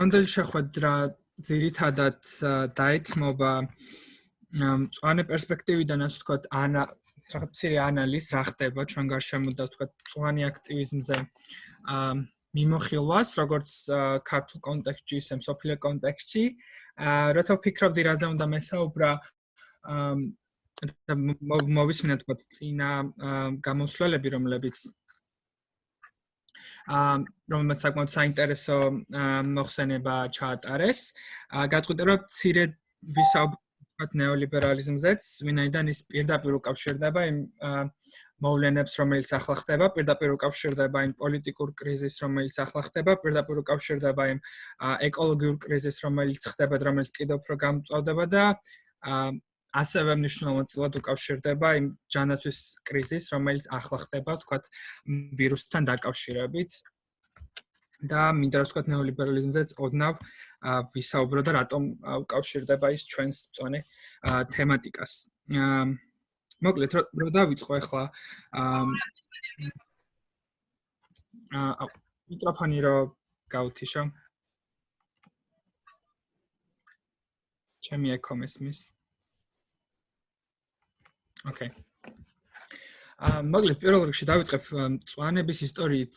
ანდელ შეხვედრა ძირითადად დაეთმობა მწვანე პერსპექტივიდან, ასე ვთქვათ, რაღაცა ანალიზ რა ხდება ჩვენ გარშემო და ვთქვათ, მწვანე აქტივიზმზე მიმოხილვას, როგორც ქართულ კონტექსტში, ისე მსოფლიო კონტექსტში. როცა ვფიქრობდი, რაზე უნდა მესაუბრა, მოვისმინე თქვათ წინა გამოსვლელები, რომლებიც საკმაოდ საინტერესო მოხსენება ჩაატარეს. გაწყვიტე, რომ მცირედ ვისაუბროთ ნეოლიბერალიზმზეც, ვინაიდან ის პირდაპირ უკავშირდება იმ მოვლენებს, რომელიც ახლა ხდება, პირდაპირ უკავშირდება იმ პოლიტიკურ კრიზისს, რომელიც ახლა ხდება, პირდაპირ უკავშირდება იმ ეკოლოგიურ კრიზისს, რომელიც ხდება და რომელიც კიდევ უფრო გამწვავდება და ასევე მნიშვნელოვნად უკავშირდება იმ ჯანაცვის კრიზისს, რომელიც ახლა ხდება, თქვათ, ვირუსთან დაკავშირებით. და მინდა რომ ვთქვათ, ნეოლიბერალიზმზეც ოდნავ ვისაუბრო და რატომ უკავშირდება ის ჩვენს მწვანე თემატიკას. მოკლედ, რო დავიწყო ახლა მიკროფონი რო გავთიშო. ჩემი ეკო მესმის. Okay. მოკლედ, პირველ რიგში დავიწყებ მწვანების ისტორიით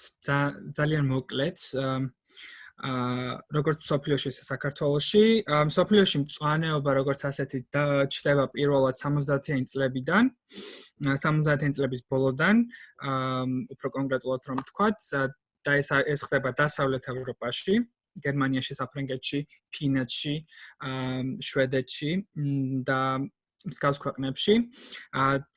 ძალიან მოკლედ. როგორც მსოფლიოში, ისე საქართველოში. მსოფლიოში მწვანეობა როგორც ასეთი ჩნდება პირველად 70-იანი წლებიდან, 70-იანი წლების ბოლოდან, უფრო კონკრეტულად რომ ვთქვათ, და ეს ხდება დასავლეთ ევროპაში, გერმანიაში, საფრანგეთში, ფინეთში, შვედეთში და მსგავს ქვეყნებში.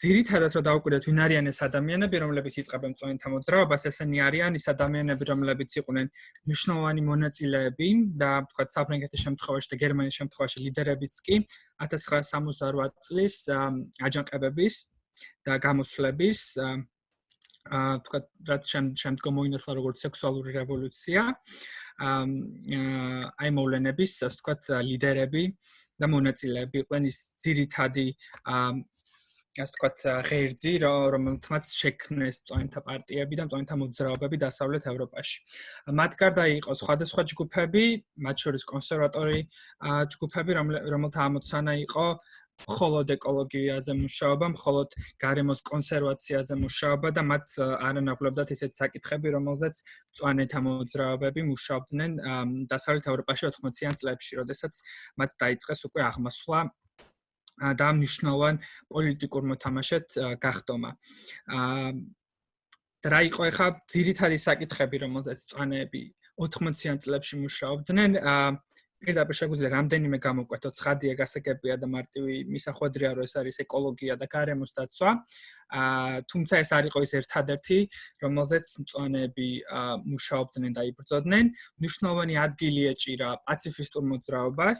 ძირითადად რომ დავუკვირდეთ, ვინ არიან ეს ადამიანები, რომლებიც იწყებენ მწვანეთა მოძრაობას, ესენი არიან ის ადამიანები, რომლებიც იყვნენ მნიშვნელოვანი მონაწილეები და ვთქვათ, საფრანგეთის შემთხვევაში და გერმანიის შემთხვევაში ლიდერებიც კი 1968 წლის აჯანყებების და გამოსვლების, ვთქვათ, რაც შემდგომ მოინათლა როგორც სექსუალური რევოლუცია, აი მოვლენების, ასე ვთქვათ, ლიდერები და მონაწილეები იყვნენ ის ძირითადი, ასე ვთქვათ, ღერძი, რომელთაც შექმნეს მწვანეთა პარტიები და მწვანეთა მოძრაობები დასავლეთ ევროპაში. მათ გარდა იყო სხვადასხვა ჯგუფები, მათ შორის კონსერვატორი ჯგუფები, რომელთა ამოცანა იყო მხოლოდ ეკოლოგიაზე მუშაობა, მხოლოდ გარემოს კონსერვაციაზე მუშაობა და მათ არანაკლებდათ ისეთი საკითხები, რომელზეც მწვანეთა მოძრაობები მუშაობდნენ დასავლეთ ევროპაში 80-იან წლებში, როდესაც მათ დაიწყეს უკვე აღმასვლა და მნიშვნელოვან პოლიტიკურ მოთამაშედ გახდომა. და რა იყო ახლა ძირითადი საკითხები, რომელზეც მწვანეები 80-იან წლებში მუშაობდნენ, პირდაპირ შეგვიძლია რამდენიმე გამოვკვეთოთ, ცხადია, გასაგებია და მარტივი მისახვედრია, რომ ეს არის ეკოლოგია და გარემოს დაცვა. თუმცა ეს არ იყო ის ერთადერთი, რომელზეც მწვანეები მუშაობდნენ და იბრძოდნენ. მნიშვნელოვანი ადგილი ეჭირა პაციფისტურ მოძრაობას.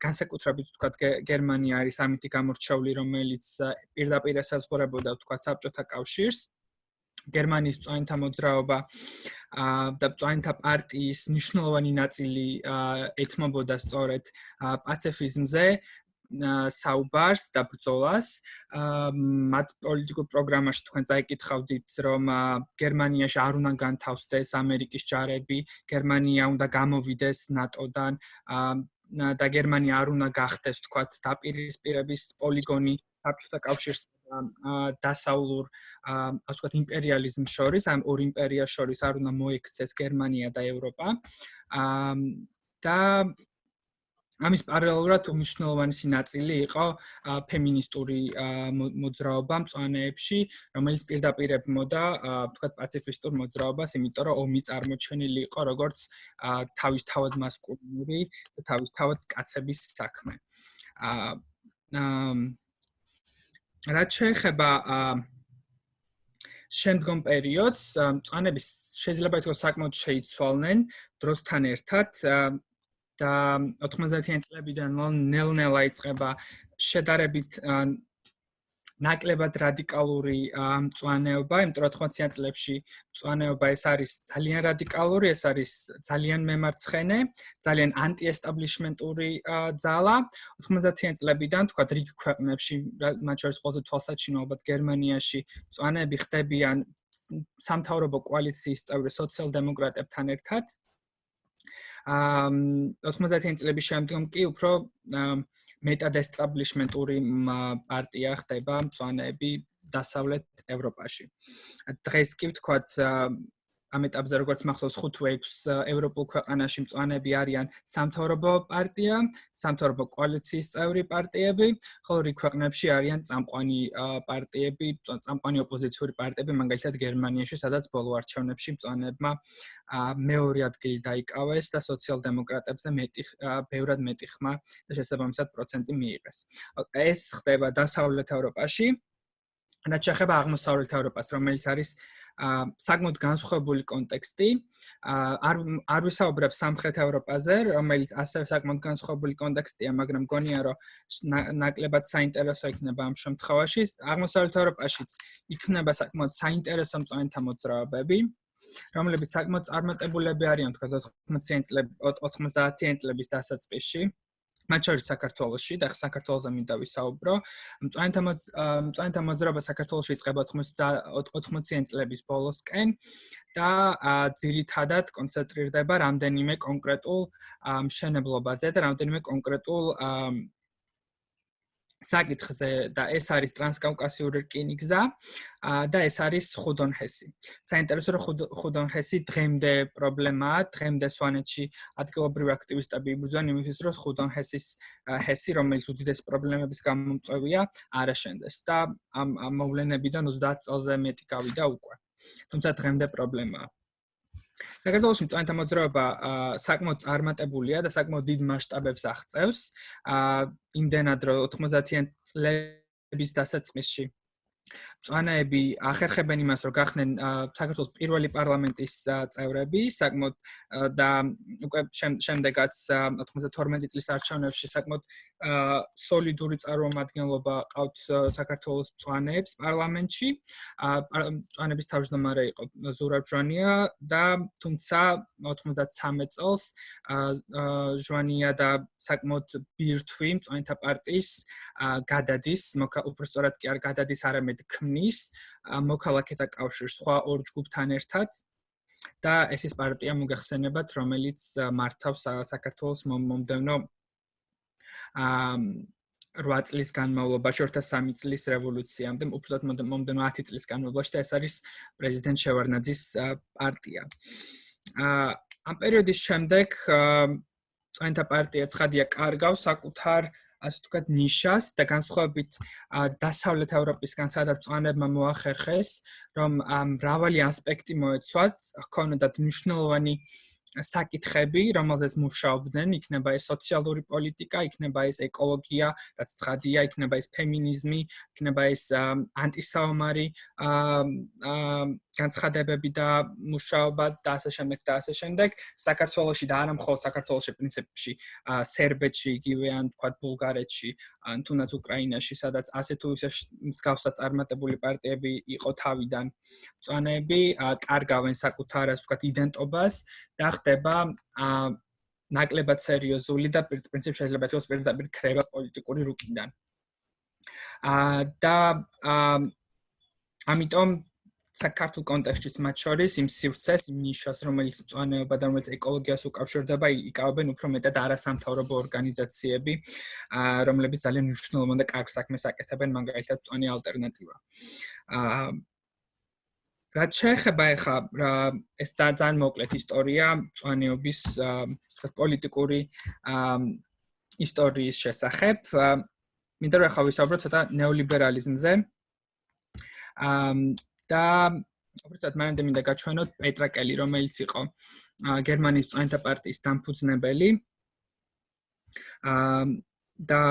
განსაკუთრებით, ვთქვათ, გერმანია არის ამითი გამორჩეული, რომელიც პირდაპირ ესაზღვრებოდა, ვთქვათ, საბჭოთა კავშირს. გერმანიის მწვანეთა მოძრაობა და მწვანეთა პარტიის მნიშვნელოვანი ნაწილი ეთმობოდა სწორედ პაციფიზმზე, საუბარს და ბრძოლას. მათ პოლიტიკურ პროგრამაში თქვენ წაიკითხავდით, რომ გერმანიაში არ უნდა განთავსდეს ამერიკის ჯარები, გერმანია უნდა გამოვიდეს ნატოდან და გერმანია არ უნდა გახდეს, თქვათ, დაპირისპირების პოლიგონი საბჭოთა კავშირს დასავლურ, ასე ვთქვათ, იმპერიალიზმს შორის, ამ ორ იმპერიას შორის არ უნდა მოექცეს გერმანია და ევროპა. და ამის პარალელურად უმნიშვნელოვანესი ნაწილი იყო ფემინისტური მოძრაობა მწვანეებში, რომელიც პირდაპირ ებმოდა, ვთქვათ, პაციფისტურ მოძრაობას, იმიტომ რომ ომი წარმოჩენილი იყო როგორც თავისთავად მასკულინური და თავისთავად კაცების საქმე. რაც შეეხება შემდგომ პერიოდს, მწვანეები შეიძლება ითქვას საკმაოდ შეიცვალნენ დროსთან ერთად და 90-იანი წლებიდან ნელ-ნელა იწყება შედარებით ნაკლებად რადიკალური მწვანეობა, იმიტომ რომ 80-იან წლებში მწვანეობა ეს არის ძალიან რადიკალური, ეს არის ძალიან მემარცხენე, ძალიან ანტიესტაბლიშმენტური ძალა. 90-იან წლებიდან, თქვა, რიგ ქვეყნებში, მათ შორის ყველაზე თვალსაჩინო ალბათ გერმანიაში, მწვანეები ხდებიან სამთავრობო კოალიციის წევრი სოციალ-დემოკრატებთან ერთად. 90-იანი წლების შემდგომ კი უფრო მეტად ესტაბლიშმენტური პარტია ხდება მწვანეები დასავლეთ ევროპაში. დღეს კი ვთქვათ ამ ეტაპზე როგორც მახსოვს 5-6 ევროპულ ქვეყანაში მწვანეები არიან სამთავრობო პარტია, სამთავრობო კოალიციის წევრი პარტიები, ხოლო რიგ ქვეყნებში არიან წამყვანი პარტიები, წამყვანი ოპოზიციური პარტიები, მაგალითად გერმანიაში, სადაც ბოლო არჩევნებში მწვანეებმა მეორე ადგილი დაიკავეს და სოციალ-დემოკრატებზე ბევრად მეტი ხმა და შესაბამისად პროცენტი მიიღეს. ეს ხდება დასავლეთ ევროპაში. რაც შეეხება აღმოსავლეთ ევროპას, რომელიც არის საკმაოდ განსხვავებული კონტექსტი, არ ვისაუბრებ სამხრეთ ევროპაზე, რომელიც ასევე საკმაოდ განსხვავებული კონტექსტია, მაგრამ მგონია, რომ ნაკლებად საინტერესო იქნება ამ შემთხვევაში. აღმოსავლეთ ევროპაშიც იქნება საკმაოდ საინტერესო მწვანეთა მოძრაობები, რომლებიც საკმაოდ წარმატებულები არიან, თქვა 90-იანი წლების დასაწყისში. მათ შორის საქართველოში და საქართველოზე მინდა ვისაუბრო. მწვანეთა მოძრაობა საქართველოში იწყება 80-იანი წლების ბოლოსკენ და ძირითადად კონცენტრირდება რამდენიმე კონკრეტულ მშენებლობაზე და რამდენიმე კონკრეტულ საკითხზე და ეს არის ტრანსკავკასიური რკინიგზა და ეს არის ხუდონჰესი. საინტერესო რომ ხუდონჰესი დღემდე პრობლემაა, დღემდე სვანეთში ადგილობრივი აქტივისტები იბრძვიან იმისთვის, რომ ხუდონჰესის ჰესი, რომელიც უდიდეს პრობლემების გამომწვევია, არ აშენდეს და ამ მოვლენებიდან 30 წელზე მეტი გავიდა უკვე. თუმცა დღემდე პრობლემაა. საქართველოში მწვანეთა მოძრაობა საკმაოდ წარმატებულია და საკმაოდ დიდ მასშტაბებს აღწევს. იმდენად რომ 90-იანი წლების დასაწყისში მწვანეები ახერხებენ იმას, რომ გახდნენ საქართველოს პირველი პარლამენტის წევრები, საკმაოდ და უკვე შემდეგაც 92 წლის არჩევნებში საკმაოდ სოლიდური წარმომადგენლობა ყავთ საქართველოს მწვანეებს პარლამენტში. მწვანეების თავმჯდომარე იყო ზურაბ ჟვანია და თუმცა 93 წელს ჟვანია და საკმაოდ ბირთვი მწვანეთა პარტიის გადადის, უფრო სწორად კი არ გადადის, არამედ ქმნის მოქალაქეთა კავშირს სხვა ორ ჯგუფთან ერთად და ეს ის პარტია მოგახსენებათ, რომელიც მართავს საქართველოს მომდევნო 8 წლის განმავლობაში, 3 წლის რევოლუციამდე, უბრალოდ მომდევნო 10 წლის განმავლობაში და ეს არის პრეზიდენტ შევარდნაძის პარტია. ამ პერიოდის შემდეგ მწვანეთა პარტია ცხადია კარგავს საკუთარ ასე ვთქვათ ნიშას და განსხვავებით დასავლეთ ევროპისგან, სადაც მწვანეებმა მოახერხეს, რომ მრავალი ასპექტი მოეცვათ, ჰქონდათ მნიშვნელოვანი საკითხები, რომელზეც მუშაობდნენ, იქნება ეს სოციალური პოლიტიკა, იქნება ეს ეკოლოგია, რაც ცხადია, იქნება ეს ფემინიზმი, იქნება ეს ანტისაომარი განცხადებები და მუშაობა და ასე შემდეგ და ასე შემდეგ. საქართველოში და არა მხოლოდ საქართველოში, პრინციპში სერბეთში, იგივე ან თქვათ ბულგარეთში, ან თუნდაც უკრაინაში, სადაც ასე თუ ისე მსგავსად წარმატებული პარტიები იყო თავიდან მწვანეები, კარგავენ საკუთარ ასე ვთქვათ იდენტობას და ხდება ნაკლებად სერიოზული და პრინციპში შეიძლება ითქვას პირდაპირ ქრება პოლიტიკური რუკიდან. და ამიტომ საქართველოს კონტექსტში მათ შორის იმ სივრცეს, იმ ნიშას, რომელიც მწვანეობა და რომელიც ეკოლოგიას უკავშირდება, იკავებენ უფრო მეტად არასამთავრობო ორგანიზაციები, რომლებიც ძალიან მნიშვნელოვან და კარგ საქმეს აკეთებენ, მაგალითად მწვანე ალტერნატივა. რაც შეეხება ახლა ეს ძალიან მოკლედ ისტორია მწვანეობის პოლიტიკური ისტორიის შესახებ. მინდა რომ ახლა ვისაუბროთ ცოტა ნეოლიბერალიზმზე. და უბრალოდ მანამდე მინდა გაჩვენოთ პეტრაკელი, რომელიც იყო გერმანიის მწვანეთა პარტიის დამფუძნებელი. და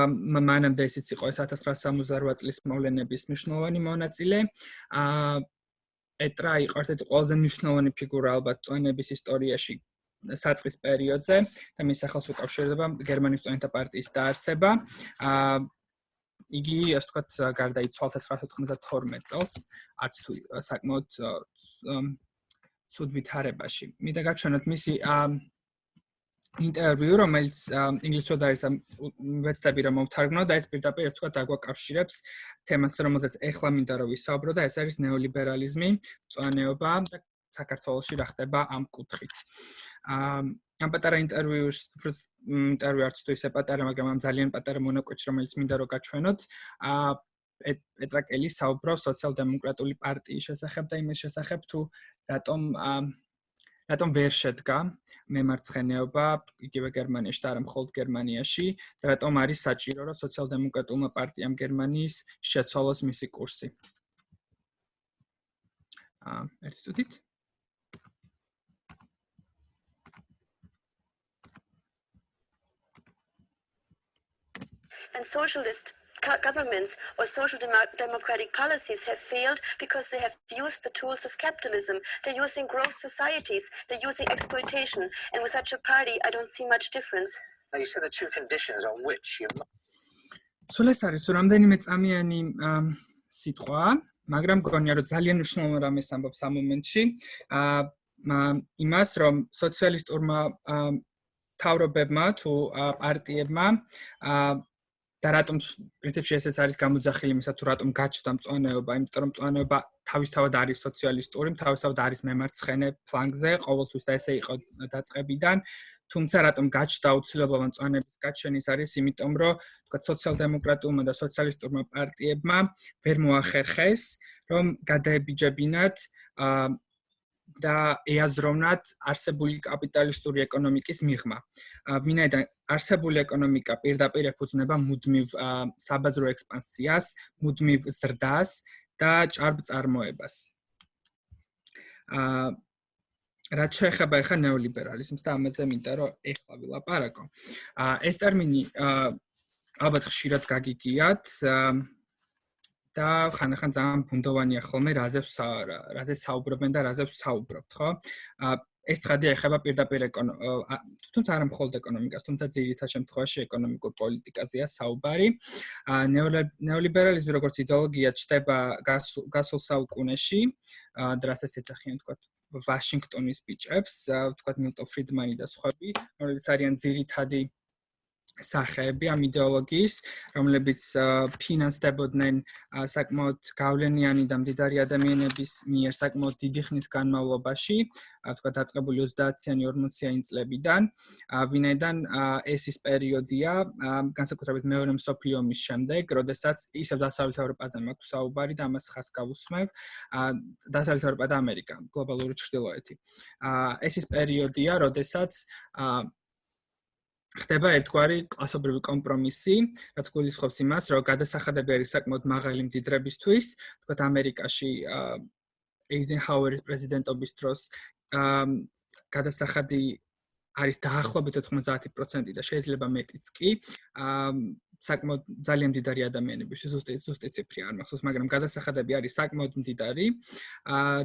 მანამდე ისიც იყო ეს 1968 წლის მოვლენების მნიშვნელოვანი მონაწილე. პეტრა იყო ერთ-ერთი ყველაზე მნიშვნელოვანი ფიგურა ალბათ მწვანეების ისტორიაში საწყის პერიოდზე და მის სახელს უკავშირდება გერმანიის მწვანეთა პარტიის დაარსება. იგი, ასე ვთქვათ, გარდაიცვალა 1992 წელს, არც თუ საკმაოდ ცუდ ვითარებაში. მინდა გაჩვენოთ მისი ინტერვიუ, რომელიც ინგლისურად არის და ვეცდები რომ მოვთარგმნო და ეს პირდაპირ ასე ვთქვათ დაგვაკავშირებს თემას, რომელზეც ეხლა მინდა რომ ვისაუბრო და ეს არის ნეოლიბერალიზმი, მწვანეობა და საქართველოში რა ხდება ამ კუთხით. ამ პატარა ინტერვიუ არც თუ ისე პატარა, მაგრამ ამ ძალიან პატარა მონაკვეთში, რომელიც მინდა რომ გაჩვენოთ, პეტრაკელი საუბრობს სოციალ-დემოკრატიული პარტიის შესახებ და იმის შესახებ თუ რატომ ვერ შედგა მემარცხენეობა იგივე გერმანიაში და არა მხოლოდ გერმანიაში და რატომ არის საჭირო რომ სოციალ-დემოკრატულმა პარტიამ გერმანიის შეცვალოს მისი კურსი. ერთი წუთით. And socialist governments or social democratic policies have failed because they have used the tools of capitalism. They're using growth societies. They're using exploitation. And with such a party, I don't see much difference. Now you said the two conditions on which you... სულ ეს არის რამდენიმე წამიანი სიტყვა, მაგრამ მგონია რომ ძალიან მნიშვნელოვანი რამეს ამბობს ამ მომენტში. იმას რომ სოციალისტურმა მთავრობებმა თუ პარტიებმა და რატომ პრინციპში ეს არის გამოძახილი იმისა თუ რატომ გაჩნდა მწვანეობა, იმიტომ რომ მწვანეობა თავისთავად არის სოციალისტური, თავისთავად არის მემარცხენე ფლანგზე, ყოველთვის და ესე იყო დაწყებიდან, თუმცა რატომ გაჩნდა აუცილებლობა მწვანეების გაჩენის არის იმიტომ რომ თქვა სოციალ-დემოკრატულმა და სოციალისტურმა პარტიებმა ვერ მოახერხეს რომ გადაებიჯებინათ და ეაზროვნათ არსებული კაპიტალისტური ეკონომიკის მიღმა. ვინაიდან არსებული ეკონომიკა პირდაპირ ეფუძნება მუდმივ საბაზრო ექსპანსიას, მუდმივ ზრდას და ჭარბ წარმოებას. რაც შეეხება ახლა ნეოლიბერალიზმს და ამაზე მინდა რომ ეხლა ვილაპარაკო. ეს ტერმინი ალბათ ხშირად გაგიგიათ და ხანახან ძალიან ბუნდოვანია ხოლმე რაზე საუბრობენ და რაზე საუბრობთ, ხო? ეს ცხადია ეხება პირდაპირ თუმცა არა მხოლოდ ეკონომიკას, თუმცა ძირითად შემთხვევაში ეკონომიკურ პოლიტიკაზეა საუბარი. ნეოლიბერალიზმი როგორც იდეოლოგია ჩნდება გასულ საუკუნეში, რასაც ეძახიან თქვა ვაშინგტონის ბიჭებს, თქვა მილტონ ფრიდმანი და სხვები, რომლებიც არიან ძირითადი სახეები ამ იდეოლოგიის, რომლებიც ფინანსდებოდნენ საკმაოდ გავლენიანი და მდიდარი ადამიანების მიერ საკმაოდ დიდი ხნის განმავლობაში, თქვა დაწყებული 30-იანი 40-იანი წლებიდან, ვინაიდან ეს ის პერიოდია, განსაკუთრებით მეორე მსოფლიო ომის შემდეგ, როდესაც ისევ დასავლეთ ევროპაზე მაქვს საუბარი და ამას ხას გავუსმევ, დასავლეთ ევროპა და ამერიკა, გლობალური ჩრდილოეთი. ეს ის პერიოდია, როდესაც ხდება ერთგვარი კლასობრივი კომპრომისი, რაც გულისხმობს იმას, რომ გადასახადები არის საკმაოდ მაღალი მდიდრებისთვის, თქვათ ამერიკაში ეიზენჰაუერის პრეზიდენტობის დროს გადასახადი არის დაახლოებით 90% და შეიძლება მეტიც კი. საკმაოდ ძალიან მდიდარი ადამიანების ზუსტი ციფრი არ მახსოვს, მაგრამ გადასახადები არის საკმაოდ მდიდარი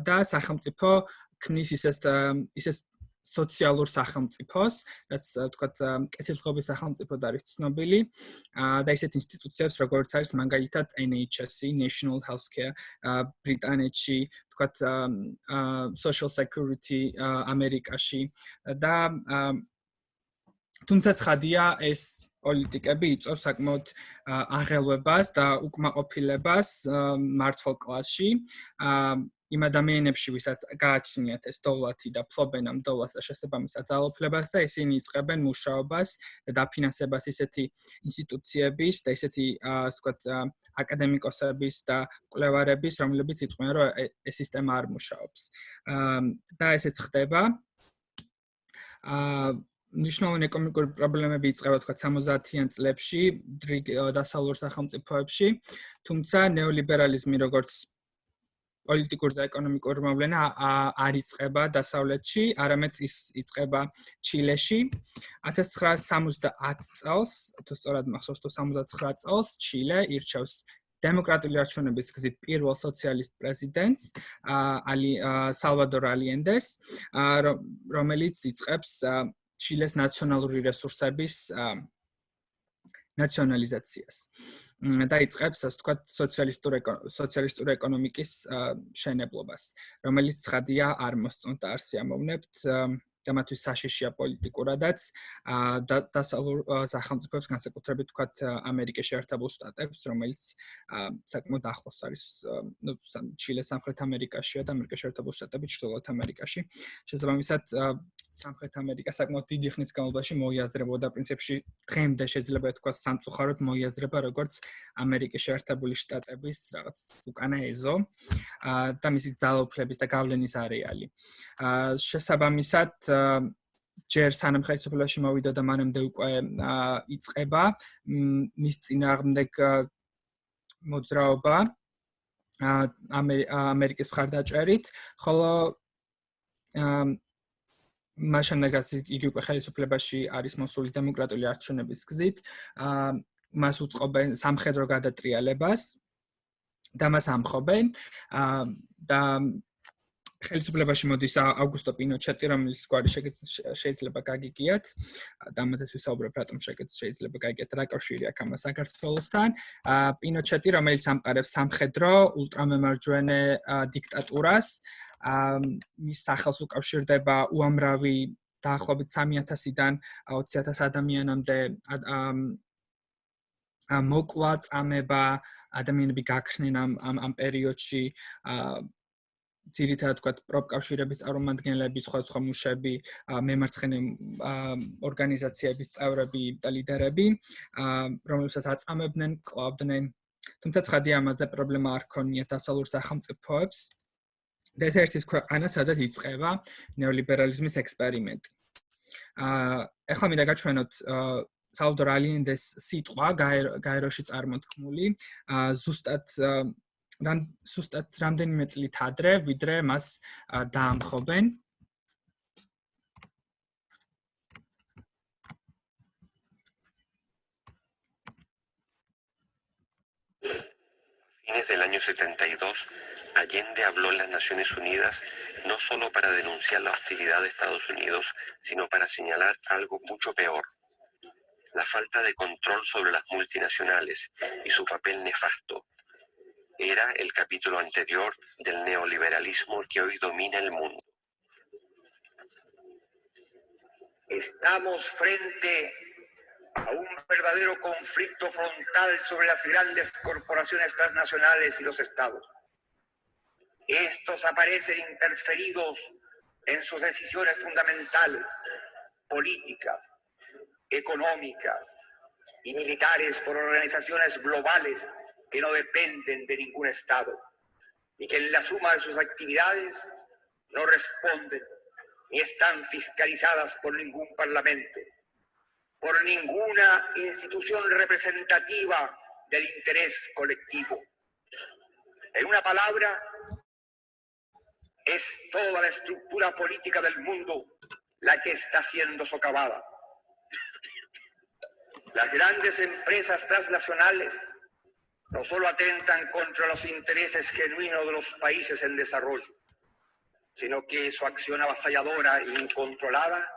და სახელმწიფო ქმნის ისეთ სოციალურ სახელმწიფოს, რაც თქვათ კეთილდღეობის სახელმწიფოდ არის ცნობილი და ისეთ ინსტიტუციებს, როგორც არის მაგალითად NHS, National Healthcare ბრიტანეთში, თქვათ Social Security ამერიკაში და თუმცა ცხადია ეს პოლიტიკები იწვევს საკმაოდ აღელვებას და უკმაყოფილებას მართლ კლასში. იმ ადამიანებში, ვისაც გააჩნიათ ეს დოვლათი და ფლობენ ამ დოვლას და შესაბამისად ძალაუფლებას და ისინი იწყებენ მუშაობას და დაფინანსებას ისეთი ინსტიტუციების და ისეთი, ასე ვთქვათ, აკადემიკოსების და მკვლევარების, რომლებიც იტყვიან, რომ ეს სისტემა არ მუშაობს. და ესეც ხდება. ნიშნავენ ეკონომიკური პრობლემები იწყება თქვა 70-იან წლებში დასავლურ სახელმწიფოებში, თუმცა ნეოლიბერალიზმი როგორც პოლიტიკური და ეკონომიკური მოვლენა არ იწყება დასავლეთში, არამედ ის იწყება ჩილეში. 1970 წელს, თუ სწორად მახსოვს, 79 წელს ჩილე ირჩევს დემოკრატიული არჩევნების გზით პირველ სოციალისტ პრეზიდენტს, სალვადორ ალიენდეს, რომელიც იწყებს ჩილეს ნაციონალური რესურსების ნაციონალიზაციას. და იწყებს, ასე ვთქვათ, სოციალისტური ეკონომიკის შენებლობას, რომელიც ცხადია არ მოსწონთ და არ სიამოვნებთ და მათთვის საშიშია პოლიტიკურადაც დასავლურ სახელმწიფოებს, განსაკუთრებით ვთქვათ ამერიკის შეერთებულ შტატებს, რომელიც საკმაოდ ახლოს არის ჩილე სამხრეთ ამერიკაშია და ამერიკის შეერთებულ შტატები ჩრდილოეთ ამერიკაში. შესაბამისად სამხრეთ ამერიკა საკმაოდ დიდი ხნის განმავლობაში მოიაზრებოდა პრინციპში დღემდე შეიძლება ითქვას სამწუხაროდ მოიაზრება როგორც ამერიკის შეერთებული შტატების რაღაც უკანა ეზო და მისი ძალაუფლების და გავლენის არეალი. შესაბამისად ჯერ სანამ ხელისუფლებაში მოვიდა და მანამდე უკვე იწყება მის წინააღმდეგ მოძრაობა ამერიკის მხარდაჭერით, ხოლო მაშინ როდესაც იგი უკვე ხელისუფლებაში არის მოსული დემოკრატიული არჩევნების გზით, მას უწყობენ სამხედრო გადატრიალებას და მას ამხობენ და ხელისუფლებაში მოდის აუგუსტო პინოჩეტი, რომელიც გვარი შეიძლება გაგიგიათ და ამათაც ვისაუბრებ, რატომ შეიძლება გაგიგიათ, რა კავშირი აქვს ამას საქართველოსთან. პინოჩეტი, რომელიც ამყარებს სამხედრო ულტრამემარჯვენე დიქტატურას, მის სახელს უკავშირდება უამრავი დაახლოებით 3000-დან 20000 ადამიანამდე მოკლა, წამება, ადამიანები გაქრნენ ამ პერიოდში, ძირითადად ვთქვათ, პროფკავშირების წარმომადგენლები, სხვადასხვა მუშები, მემარცხენე ორგანიზაციების წევრები და ლიდერები, რომლებსაც აწამებდნენ, კლავდნენ. თუმცა ცხადია, ამაზე პრობლემა არ ჰქონიათ დასავლურ სახელმწიფოებს. და ეს არის ის ქვეყანა, სადაც იწყება ნეოლიბერალიზმის ექსპერიმენტი. ახლა მინდა გაჩვენოთ სალვადორ ალიენდეს სიტყვა გაეროში წარმოთქმული, ზუსტად რამდენიმე წლით ადრე, ვიდრე მას დაამხობენ. Fines del año 72, Allende habló en las Naciones Unidas no solo para denunciar la hostilidad de Estados Unidos, sino para señalar algo mucho peor: la falta de control sobre las multinacionales y su papel nefasto. Era el capítulo anterior del neoliberalismo que hoy domina el mundo. Estamos frente a un verdadero conflicto frontal sobre las grandes corporaciones transnacionales y los estados. Estos aparecen interferidos en sus decisiones fundamentales, políticas, económicas y militares por organizaciones globales que no dependen de ningún estado y que en la suma de sus actividades no responden ni están fiscalizadas por ningún parlamento, por ninguna institución representativa del interés colectivo. En una palabra, es toda la estructura política del mundo la que está siendo socavada. Las grandes empresas transnacionales no solo atentan contra los intereses genuinos de los países en desarrollo, sino que su acción avasalladora e incontrolada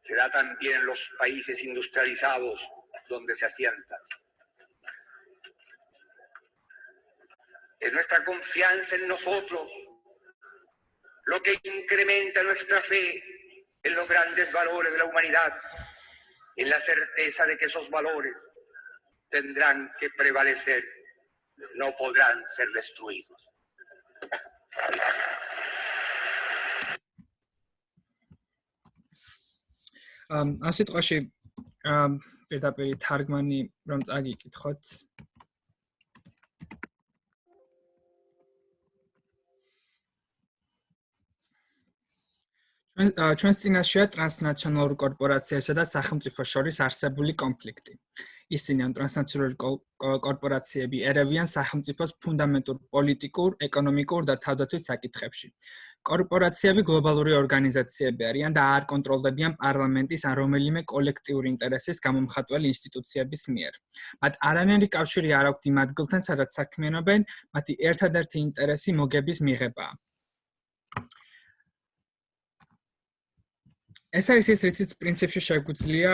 se da también en los países industrializados donde se asientan. Es nuestra confianza en nosotros lo que incrementa nuestra fe en los grandes valores de la humanidad, en la certeza de que esos valores tendrán que prevalecer, no podrán ser destruidos. ამ სიტყვაში პირდაპირ თარგმანი რომ წაგიკითხოთ, ჩვენს წინაშეა ტრანსნაციონალურ კორპორაციებსა და სახელმწიფოს შორის არსებული კონფლიქტი. ისინი ამ ტრანსნაციონალური კორპორაციები ერევიან სახელმწიფოს ფუნდამენტურ პოლიტიკურ, ეკონომიკურ და თავდაცვით საკითხებში. კორპორაციები გლობალური ორგანიზაციები არიან და არ კონტროლდებიან პარლამენტის ან რომელიმე კოლექტიური ინტერესის გამომხატველი ინსტიტუციების მიერ. მათ არანაირი კავშირი არ აქვთ იმ ადგილთან, სადაც საქმიანობენ, მათი ერთადერთი ინტერესი მოგების მიღებაა. ეს არის ის, რითიც პრინციპში შეგვიძლია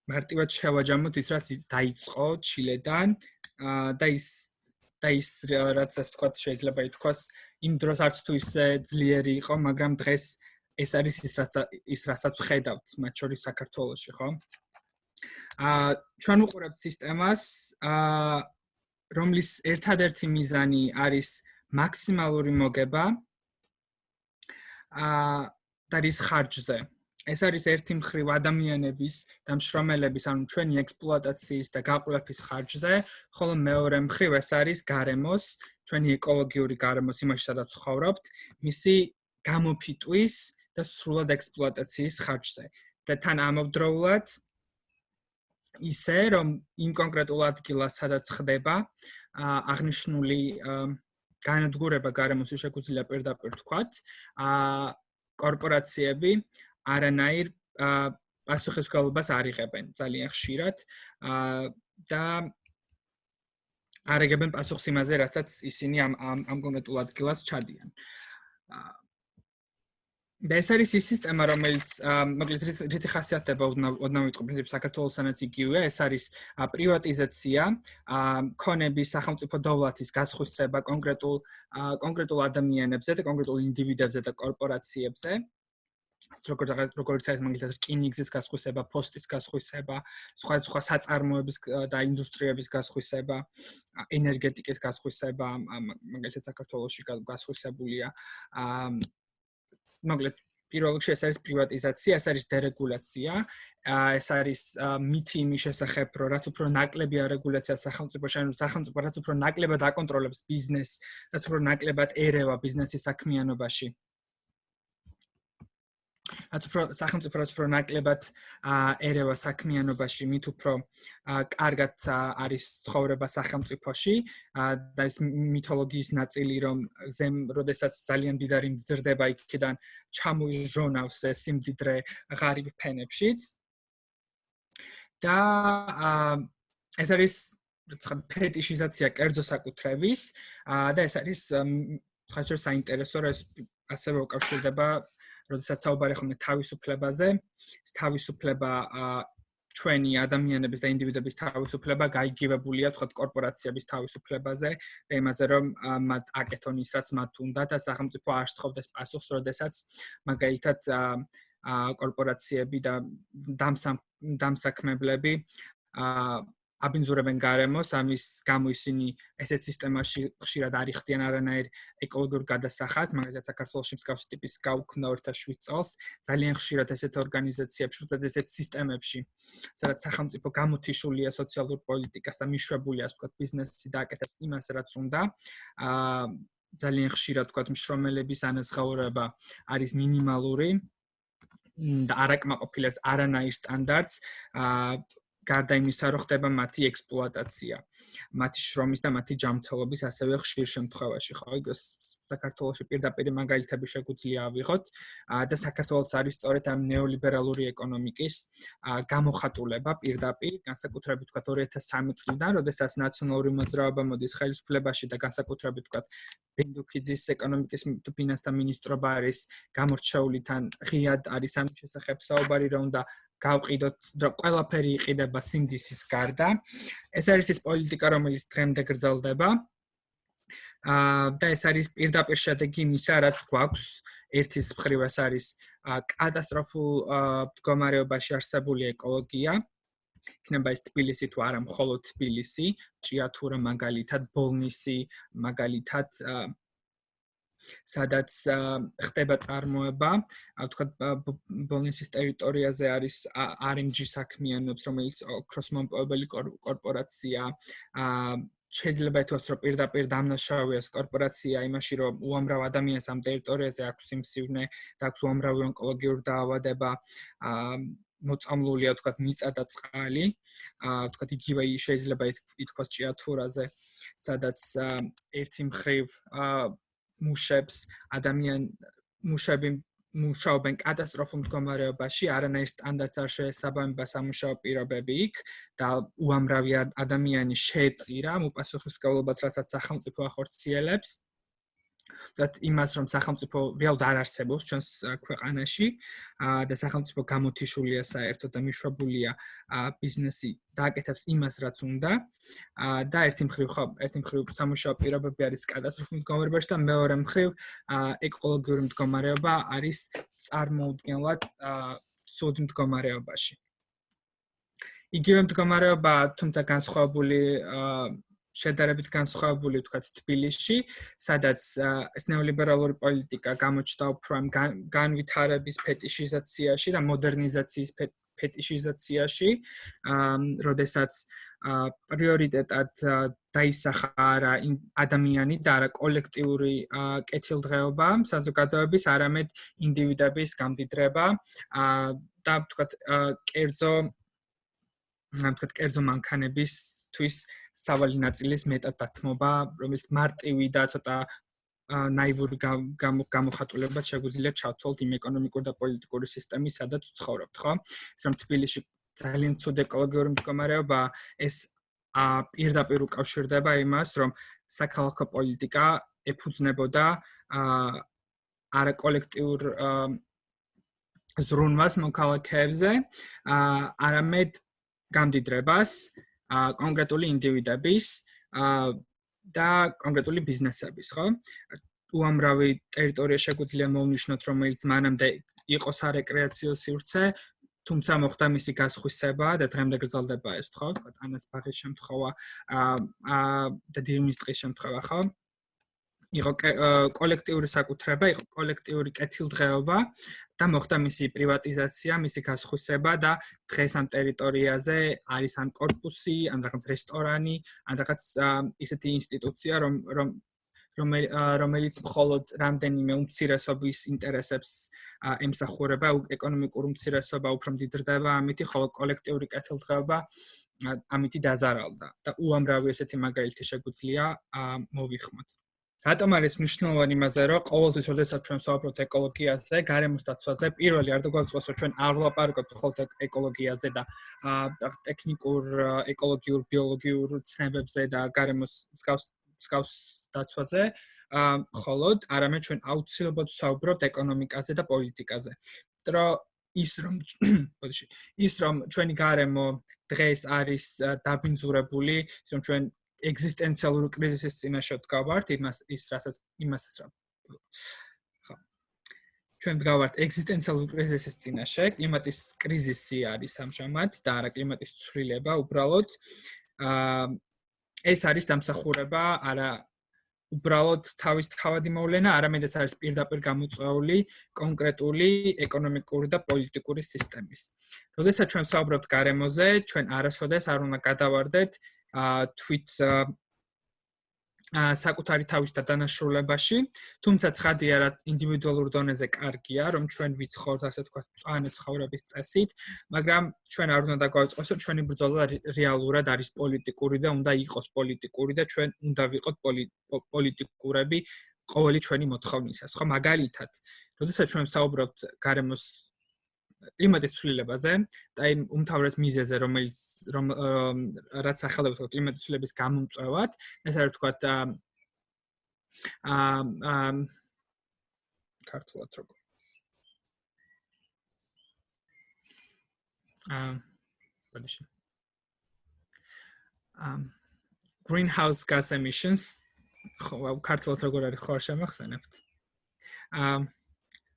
მარტივად შევაჯამოთ ის, რაც დაიწყო ჩილედან და ის რაც ასე ვთქვათ, შეიძლება ითქვას, იმ დროს არც თუ ისე ძლიერი იყო, მაგრამ დღეს ეს არის ის, რასაც ვხედავთ, მათ შორის საქართველოში, ხო? ჩვენ ვუყურებთ სისტემას, რომლის ერთადერთი მიზანი არის მაქსიმალური მოგება და რის ხარჯზე. ეს არის ერთი მხრივ ადამიანების და მშრომელების, ანუ ჩვენი ექსპლუატაციის და გაყოლების ხარჯზე, ხოლო მეორე მხრივ ეს არის გარემოს, ჩვენი ეკოლოგიური გარემოს, იმაში სადაც ცხოვრობთ, მისი გამოფიტვის და სრულად ექსპლუატაციის ხარჯზე. და თან ამავდროულად ისე, რომ იმ კონკრეტულ ადგილას, სადაც ხდება აღნიშნული განადგურება გარემოს, შეგვიძლია პირდაპირ ვთქვათ, კორპორაციები არანაირ პასუხისმგებლობას არ იღებენ ძალიან ხშირად და არ იღებენ პასუხს იმაზე, რასაც ისინი ამ კონკრეტულ ადგილას ჩადიან. და ეს არის ის სისტემა, რომელიც მოკლედ რითი ხასიათდება ოდნავ ვიტყვი პრინციპი საქართველოსანაც იგივეა, ეს არის პრივატიზაცია, ქონების სახელმწიფო დოვლათის გასხვისება კონკრეტულ ადამიანებზე და კონკრეტულ ინდივიდებზე და კორპორაციებზე. როგორც არის მაგალითად რკინიგზის გასხვისება, პოსტის გასხვისება, სხვა საწარმოების და ინდუსტრიების გასხვისება, ენერგეტიკის გასხვისება, მაგალითად საქართველოში გასხვისებულია. მოკლედ პირველ რიგში ეს არის პრივატიზაცია, ეს არის დერეგულაცია, ეს არის მითი იმის შესახებ, რომ რაც უფრო ნაკლები არეგულაცია სახელმწიფოში, ანუ სახელმწიფო რაც უფრო ნაკლებად აკონტროლებს ბიზნესს, რაც უფრო ნაკლებად ერევა ბიზნესის საქმიანობაში. სახელმწიფო რაც უფრო ნაკლებად ერევა საქმიანობაში, მით უფრო კარგად არის ცხოვრება სახელმწიფოში და ეს მითოლოგიის ნაწილი, რომ როდესაც ძალიან მდიდარი მზრდება იქიდან ჩამოიჟონავს სიმდიდრე ღარიბ ფენებშიც. და ეს არის ფეტიშიზაცია კერძო საკუთრების და ეს არის საერთოდ საინტერესო, რომ ეს ასევე უკავშირდება როდესაც საუბარი ხომ თავისუფლებაზე, თავისუფლება ჩვენი ადამიანების და ინდივიდების თავისუფლება გაიგივებულია თქვათ კორპორაციების თავისუფლებაზე და იმაზე რომ მათ აკეთონ ის რაც მათ უნდა და სახელმწიფო არ სთხოვდეს პასუხს, როდესაც მაგალითად კორპორაციები და დამსაქმებლები აბინძურებენ გარემოს, ამის გამო ისინი ესეთ სისტემაში ხშირად არ იხდიან არანაირ ეკოლოგიურ გადასახადს, მაგალითად საქართველოში მსგავსი ტიპის გაუქმდა 2007 წელს, ძალიან ხშირად ესეთ ორგანიზაციებში, ესეთ სისტემებში, სადაც სახელმწიფო გამოთიშულია სოციალურ პოლიტიკას და მიშვებულია, ასე ვთქვათ, ბიზნესი და აკეთებს იმას, რაც უნდა. ძალიან ხშირად, ვთქვათ, მშრომელების ანაზღაურება არის მინიმალური და არ აკმაყოფილებს არანაირ სტანდარტს. გარდა იმისა, რომ ხდება მათი ექსპლუატაცია, მათი შრომის და მათი ჯანმრთელობის ასევე ხშირ შემთხვევაში, ხო? საქართველოში პირდაპირ მაგალითები შეგვიძლია ავიღოთ და საქართველოს არის სწორედ ამ ნეოლიბერალური ეკონომიკის გამოხატულება პირდაპირ, განსაკუთრებით თქვა 2003 წლიდან, როდესაც ნაციონალური მოძრაობა მოდის ხელისუფლებაში და განსაკუთრებით თქვა ბენდუქიძის ეკონომიკის ფინანსთა მინისტრობა არის გამორჩეული თან ღიად არის ამ შესახებ საუბარი, რომ უნდა გავყიდოთ, რომ ყველაფერი იყიდება სინდისის გარდა. ეს არის ის პოლიტიკა, რომელიც დღემდე გრძელდება. და ეს არის პირდაპირ შედეგი იმისა, რაც გვაქვს. ერთის მხრივ ეს არის კატასტროფულ მდგომარეობაში არსებული ეკოლოგია. იქნება ეს თბილისი თუ არა მხოლოდ თბილისი, ჭიათურა მაგალითად, ბოლნისი მაგალითად სადაც ხდება წარმოება, ვთქვათ, ბოლნისის ტერიტორიაზე არის RMG საქმიანობს, რომელიც ოქროს მომპოვებელი კორპორაცია, შეიძლება ითქვას, რომ პირდაპირ დამნაშავეა ეს კორპორაცია იმაში, რომ უამრავ ადამიანს ამ ტერიტორიაზე აქვს სიმსივნე და აქვს უამრავი ონკოლოგიური დაავადება, მოწამლულია, ვთქვათ, მიწა და წყალი, ვთქვათ, იგივე შეიძლება ითქვას ჭიათურაზე, სადაც ერთი მხრივ მუშები მუშაობენ კატასტროფულ მდგომარეობაში, არანაირ სტანდარტს არ შეესაბამება სამუშაო პირობები იქ და უამრავი ადამიანი შეეწირა უპასუხისმგებლობას, რასაც სახელმწიფო ახორციელებს. და იმას, რომ სახელმწიფო რეალურად არ არსებობს ჩვენს ქვეყანაში და სახელმწიფო გამოთიშულია საერთოდ და მიშვებულია ბიზნესი და აკეთებს იმას, რაც უნდა და ერთი მხრივ სამუშაო პირობები არის კატასტროფულ მდგომარეობაში და მეორე მხრივ ეკოლოგიური მდგომარეობა არის წარმოუდგენლად ცუდ მდგომარეობაში. იგივე მდგომარეობა, თუმცა განსხვავებული შედარებით განსხვავებული ვთქვათ თბილისში, სადაც ეს ნეოლიბერალური პოლიტიკა გამოჩნდა უფრო ამ განვითარების ფეტიშიზაციაში და მოდერნიზაციის ფეტიშიზაციაში, როდესაც პრიორიტეტად დაისახა არა ადამიანი და არა კოლექტიური კეთილდღეობა საზოგადოების, არამედ ინდივიდების გამდიდრება და ვთქვათ კერძო მანქანებისთვის სავალი ნაწილის მეტად დათმობა, რომელიც მარტივი და ცოტა ნაივური გამოხატულებად შეგვიძლია ჩავთვალოთ იმ ეკონომიკური და პოლიტიკური სისტემის, სადაც ვცხოვრობთ, ხო? ის რომ თბილისში ძალიან ცუდ ეკოლოგიური მდგომარეობა, ეს პირდაპირ უკავშირდება იმას, რომ საქალაქო პოლიტიკა ეფუძნებოდა არა კოლექტიურ ზრუნვას მოქალაქეებზე, არამედ გამდიდრებას კონკრეტული ინდივიდების და კონკრეტული ბიზნესების, ხო? უამრავი ტერიტორია შეგვიძლია მოვნიშნოთ, რომელიც მანამდე იყო სარეკრეაციო სივრცე, თუმცა მოხდა მისი გასხვისება და დღემდე გრძელდება ეს, ხო? ანას ბაღის შემთხვევა და დიმის ტყის შემთხვევა, ხო? იყო კოლექტიური საკუთრება, იყო კოლექტიური კეთილდღეობა და მოხდა მისი პრივატიზაცია, მისი გასხვისება და დღეს ამ ტერიტორიაზე არის ან კორპუსი, ან რაღაც რესტორანი, ან რაღაც ისეთი ინსტიტუცია, რომელიც მხოლოდ რამდენიმე უმცირესობის ინტერესებს ემსახურება, ეკონომიკური უმცირესობა უფრო მდიდრდება ამითი, ხოლო კოლექტიური კეთილდღეობა ამითი დაზარალდა და უამრავი ესეთი მაგალითი შეგვიძლია მოვიხმოთ. რატომ არის მნიშვნელოვანი იმაზე, რომ ყოველთვის, როდესაც ჩვენ ვსაუბრობთ ეკოლოგიაზე, გარემოს დაცვაზე, პირველი არ დაგვაწყოს, რომ ჩვენ არ ვლაპარაკობთ მხოლოდ ეკოლოგიაზე და ტექნიკურ, ეკოლოგიურ, ბიოლოგიურ ცნებებზე და გარემოს მსგავს დაცვაზე, მხოლოდ არამედ ჩვენ აუცილებლად ვსაუბრობთ ეკონომიკაზე და პოლიტიკაზე. ის რომ ჩვენი გარემო დღეს არის დაბინძურებული, ის რომ ჩვენ ეგზისტენციალური კრიზისის წინაშე ვდგავართ, ჩვენ ვდგავართ ეგზისტენციალური კრიზისის წინაშე, კლიმატის კრიზისი არის ამჟამად და არა კლიმატის ცვლილება უბრალოდ. ეს არის დამსახურება არა უბრალოდ თავის თავადი მოვლენა, არამედ ეს არის პირდაპირ გამოწვეული კონკრეტული ეკონომიკური და პოლიტიკური სისტემის. როდესაც ჩვენ ვსაუბრობთ გარემოზე, ჩვენ არასოდეს არ უნდა გადავარდეთ თვით საკუთარი თავის დანაშროლებაში, თუმცა ცხადია რა ინდივიდუალურ დონეზე კარგია, რომ ჩვენ ვიცხოვრთ ასე თქვა მწვანე ცხოვრების წესით, მაგრამ ჩვენ არ უნდა დაგვაწყოს, რომ ჩვენი ბრძოლა რეალურად არის პოლიტიკური და უნდა იყოს პოლიტიკური და ჩვენ უნდა ვიყოთ პოლიტიკურები ყოველი ჩვენი მოთხოვნისას, ხო? მაგალითად, როდესაც ჩვენ ვსაუბრობთ გარემოს კლიმატის ცვლილებაზე და იმ უმთავრეს მიზეზზე, რაც ახალებს კლიმატის ცვლილების გამომწვევად, ეს არის თქვა ქართულად როგორ greenhouse gas emissions, ქართულად როგორ არის ხო არ შემახსენებთ?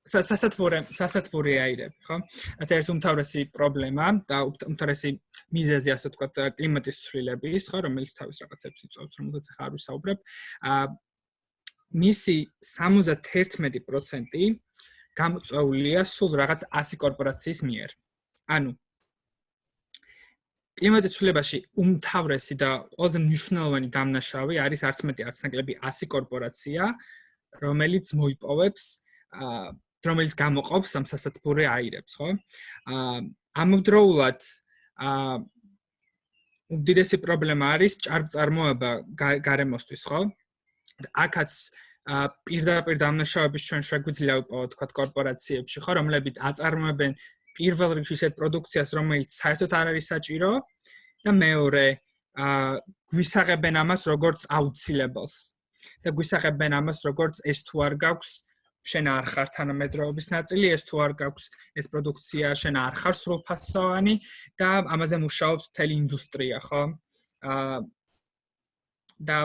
სასათბური აირები, ხო? ეს უმთავრესი პრობლემა და უმთავრესი მიზეზი, ასე ვთქვათ, კლიმატის ცვლილების, ხო, რომელიც თავის რაღაცებს იწვევს, რომელსაც ახლა არ ვისაუბრებ. მისი 71% გამოწვეულია სულ რაღაც 100 კორპორაციის მიერ. ანუ კლიმატის ცვლილებაში უმთავრესი და ყველაზე მნიშვნელოვანი დამნაშავე არის არც მეტი არც ნაკლები 100 კორპორაცია, რომელიც მოიპოვებს რომელიც გამოყოფს ამ სასათბურე აირებს, ხო? ამავდროულად უდიდესი პრობლემა არის ჭარბწარმოება გარემოსთვის, ხო? აქაც პირდაპირ დამნაშავების ჩვენ შეგვიძლია ვიპოვოთ, თქვა კორპორაციებში, ხო, რომლებიც აწარმოებენ პირველ რიგში ისეთ პროდუქციას, რომელიც საერთოდ არ არის საჭირო და მეორე გვისაღებენ ამას როგორც აუცილებელს და გვისაღებენ ამას როგორც ეს თუ არ გაქვს შენ არ ხარ თანამედროვეობის ნაწილი, ეს თუ არ გაქვს ეს პროდუქცია, შენ არ ხარ სრულფასოვანი და ამაზე მუშაობს მთელი ინდუსტრია, ხო? და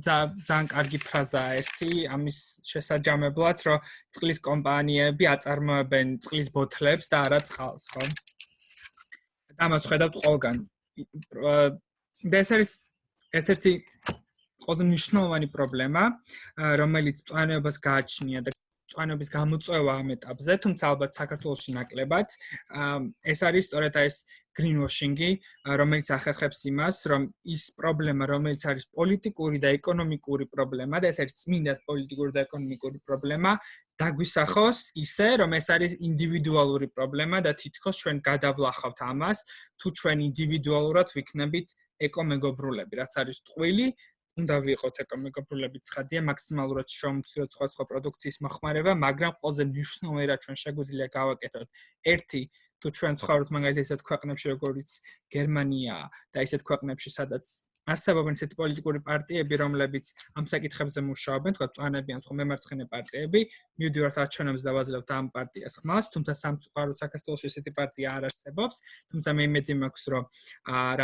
ძალიან კარგი ფრაზაა ერთი ამის შესაჯამებლად, რომ წყლის კომპანიები აწარმოებენ წყლის ბოთლებს და არა წყალს, ხო? და ამას ხედავთ ყველგან. და ეს არის ერთ-ერთი ყველაზე მნიშვნელოვანი პრობლემა, რომელიც მწვანეობას გააჩნია და მწვანეობის გამოწვევა ამ ეტაპზე, თუმცა ალბათ საქართველოში ნაკლებად, ეს არის სწორედ ეს greenwashing-ი, რომელიც ახერხებს იმას, რომ ის პრობლემა, რომელიც არის პოლიტიკური და ეკონომიკური პრობლემა და ეს არის წმინდად პოლიტიკური და ეკონომიკური პრობლემა, დაგვისახოს ისე, რომ ეს არის ინდივიდუალური პრობლემა და თითქოს ჩვენ გადავლახავთ ამას, თუ ჩვენ ინდივიდუალურად ვიქნებით ეკომეგობრულები, რაც არის ტყვილი, უნდა ვიყოთ ეკომეგობრულები ცხადია, მაქსიმალურად შევამციროთ სხვა პროდუქციის მოხმარება, მაგრამ ყველაზე მნიშვნელოვანი რაც ჩვენ შეგვიძლია გავაკეთოთ, ერთი თუ ჩვენ ცხოვრობთ მაგალითად ისეთ ქვეყნებში, როგორიც გერმანია და ისეთ ქვეყნებში, სადაც არსებობენ ისეთი პოლიტიკური პარტიები, რომლებიც ამ საკითხებზე მუშაობენ, თქვა მწვანეები ან სხვა მემარცხენე პარტიები, მივდივართ არჩევნებს და ვაძლევთ ამ პარტიას ხმას, თუმცა სამწუხაროდ საქართველოში ესეთი პარტია არ არსებობს, თუმცა მე იმედი მაქვს, რომ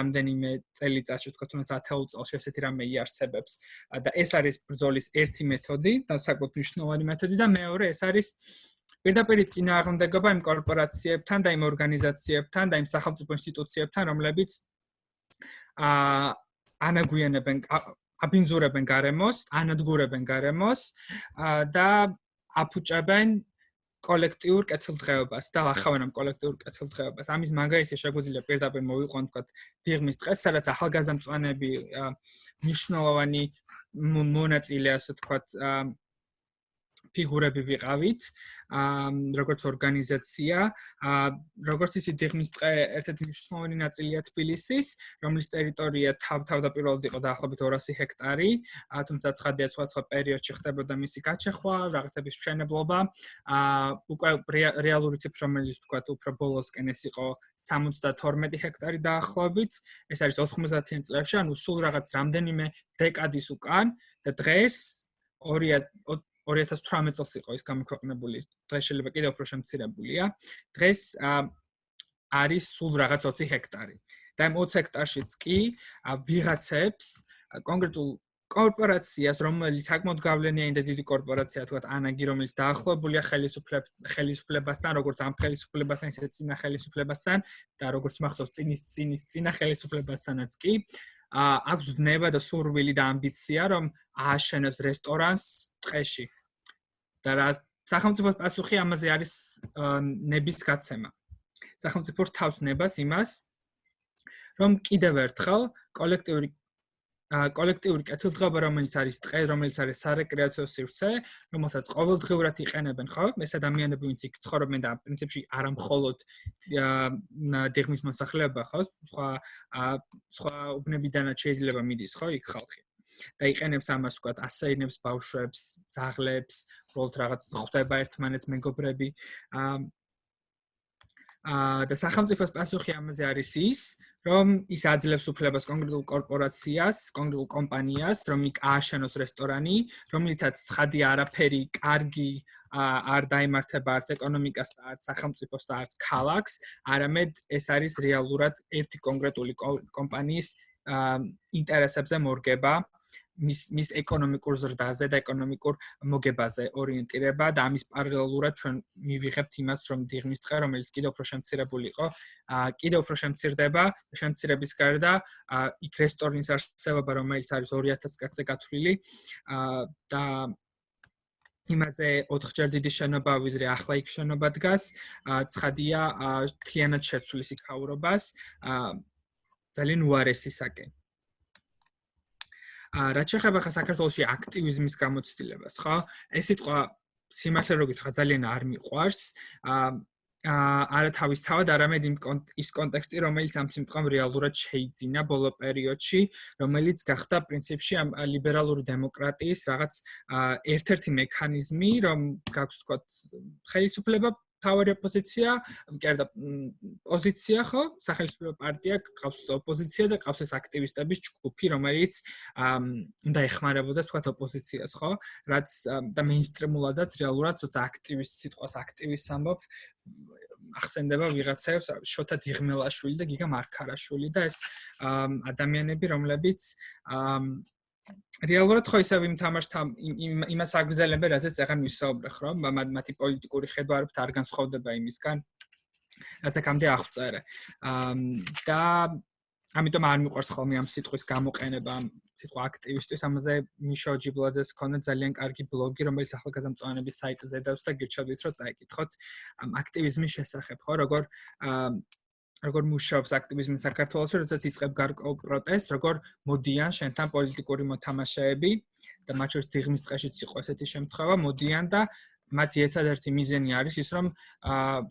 რამდენიმე წელიწადში, თქვა თუნდაც 10 წელში ესეთი რამე იარსებებს და ეს არის ბრძოლის ერთი მეთოდი, და საკმაოდ მნიშვნელოვანი მეთოდი და მეორე ეს არის პირდაპირ წინააღმდეგობა იმ კორპორაციებთან და იმ ორგანიზაციებთან და იმ სახელმწიფო ინსტიტუციებთან, რომლებიც ანაგვიანებენ, აბინძურებენ გარემოს, ანადგურებენ გარემოს და აფუჭებენ კოლექტიურ კეთილდღეობას და ახავენ ამ კოლექტიურ კეთილდღეობას. ამის მაგალითი შეგვიძლია პირდაპირ მოვიყვანოთ, თქვა, დიღმის დღეს, სადაც ახალგაზრდა მწვანეები მნიშვნელოვანი მონაწილე, ასე თქვა, ფიგურები ვიყავით, როგორც ორგანიზაცია, როგორც ისი დიღმის დღე ერთ-ერთი მნიშვნელოვანი ნაწილია თბილისის, რომლის ტერიტორია თავდაპირველად იყო დაახლოებით 200 ჰექტარი, თუმცა ცხადია სხვა პერიოდში ხდებოდა მისი გაჩეხვა, რაღაცების მშენებლობა, უკვე რეალური ციფრი, რომელიც თქვა უფრო ბოლოსკენ ეს იყო 72 ჰექტარი დაახლოებით, ეს არის 90-იან წლებში, ანუ სულ რაღაც რამდენიმე დეკადის უკან და დღეს 2018 წელს იყო ის გამოქვეყნებული, დღეს შეიძლება კიდევ უფრო შემცირებულია. დღეს არის სულ რაღაც 20 ჰექტარი. და ამ 20 ჰექტარშიც კი ვიღაცებს კონკრეტულ კორპორაციას, რომელიც საკმაოდ გავლენიანი და დიდი კორპორაცია, თქვათ ანაგი, რომელიც დაახლოებულია ხელისუფლებასთან, როგორც ამ ხელისუფლებასთან, ისე წინა ხელისუფლებასთან და როგორც მახსოვს წინა ხელისუფლებასთანაც კი აქვს ნება და სურვილი და ამბიცია, რომ ააშენებს რესტორანს ტყეში. და რა სახელმწიფოს პასუხი ამაზე არის ნების გაცემა. სახელმწიფო რთავს ნებას იმას, რომ კიდევ ერთხელ კოლექტიური კეთილდღეობა, რომელიც არის ტყე, რომელიც არის სარეკრეაციო სივრცე, რომელსაც ყოველდღიურად იყენებენ, ხო? ეს ადამიანები, ვინც იქ ცხოვრობენ და პრინციპში არა მხოლოდ დიღმის მოსახლეობა, ხო? სხვა უბნებიდანაც შეიძლება მიდის, ხო, იქ ხალხი. და იყენებს ამას, ვთქვათ, ასეინებს ბავშვებს, ძაღლებს, უბრალოდ რაღაც ხვდება ერთმანეთს მეგობრები. და სახელმწიფოს პასუხი ამაზე არის ის, რომ ის აძლევს უფლებას კონკრეტულ კორპორაციას, კონკრეტულ კომპანიას, რომ იქ ააშენოს რესტორანი, რომლითაც ცხადია არაფერი კარგი არ დაემართება არც ეკონომიკას და არც სახელმწიფოს და არც ქალაქს, არამედ ეს არის რეალურად ერთი კონკრეტული კომპანიის ინტერესებზე მორგება. მის ეკონომიკურ ზრდაზე და ეკონომიკურ მოგებაზე ორიენტირება და ამის პარალელურად ჩვენ მივიღებთ იმას, რომ დიღმის დღე, რომელიც კიდევ უფრო შემცირებული იყო, კიდევ უფრო შემცირდება, შემცირების გარდა იქ რესტორნის არსებობა, რომელიც არის 2000 კაცზე გათვლილი და იმაზე 4-ჯერ დიდი შენობა, ვიდრე ახლა იქ შენობა დგას, ცხადია მთლიანად შეცვლის იქაურობას, ძალიან უარესისაკენ. რაც შეეხება ხა საქართველოში აქტივიზმის გამოცდილებას, ხო? ეს სიტყვა სიმართლე რო გითხრა ძალიან არ მიყვარს. არა თავისთავად, არამედ ის კონტექსტი, რომელიც ამ სიმტყამ რეალურად შეიძინა ბოლო პერიოდში, რომელიც გახდა პრინციპში ამ ლიბერალური დემოკრატიის რაღაც ერთ-ერთი მექანიზმი, რომ გაქვს თქვათ ხელისუფლება თავარი ოპოზიცია, კერდა პოზიცია ხო? სახელმწიფო პარტია, ყავს ოპოზიცია და ყავს ეს აქტივისტების ჯგუფი, რომელიც უნდა ეხმარებოდეს თქვათ ოპოზიციას, ხო? რაც და მეინსტრიმულადაც რეალურად თორსა აქტივისტ სიტყვას აქტივისტს ამბობ, ახსენდება ვიღაცებს, შოთა დიღმელაშვილი და გიგა მარქარაშვილი და ეს ადამიანები, რომლებიც რეალურად ხო ისევ იმ თამაშთან იმას აგრძელებენ, რაზეც ახლა ვისაუბრე, ხო? მათი პოლიტიკური ხედვა არ განსხვავდება იმისგან, რაც აქამდე აღწერე. და ამიტომ არ მიყვარს ხოლმე ამ სიტყვის გამოყენება, ამ სიტყვა აქტივისტის, ამაზე მიშო ჯიბლაძეს ქონდა ძალიან კარგი ბლოგი, რომელიც ახალგაზრდა მწვანეების საიტზე დავს და გირჩევთ რომ წაიკითხოთ ამ აქტივიზმის შესახებ, ხო, როგორ მუშაობს აქტივიზმი საქართველოში, როდესაც იწყებ გარკვეულ პროტესტს, როგორ მოდიან შენთან პოლიტიკური მოთამაშეები და მათ შორის დიღმის ტყეშიც იყო ესეთი შემთხვევა, მოდიან და მათი ერთადერთი მიზანი არის ის, რომ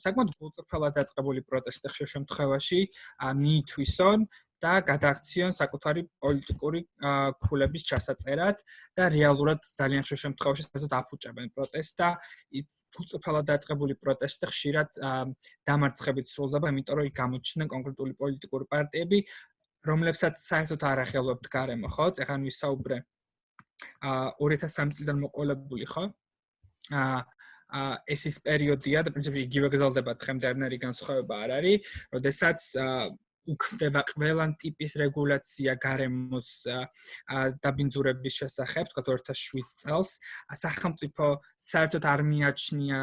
საკმაოდ გულწრფელად დაწყებული პროტესტი ხშირ შემთხვევაში მიითვისონ და გადააქციონ საკუთარი პოლიტიკური ქულების ჩასაწერად და რეალურად ძალიან ხშირ შემთხვევაში საერთოდ აფუჭებენ პროტესტს და გულწრფელად დაწყებული პროტესტი ხშირად დამარცხებით სრულდება, იმიტომ რომ იქ გამოჩნდნენ კონკრეტული პოლიტიკური პარტიები, რომლებსაც საერთოდ არ ახელვებთ გარემო, ხო? ეხლა ვისაუბრე 2003 წლიდან მოყოლებული, ხო? ეს ის პერიოდია და პრინციპში იგივე გრძელდება დღემდე არანაირი განსხვავება არ არის, როდესაც უქმდება ყველან ტიპის რეგულაცია გარემოს დაბინძურების შესახებ, თქვა 2007 წელს, სახელმწიფო საერთოდ არ მიაჩნია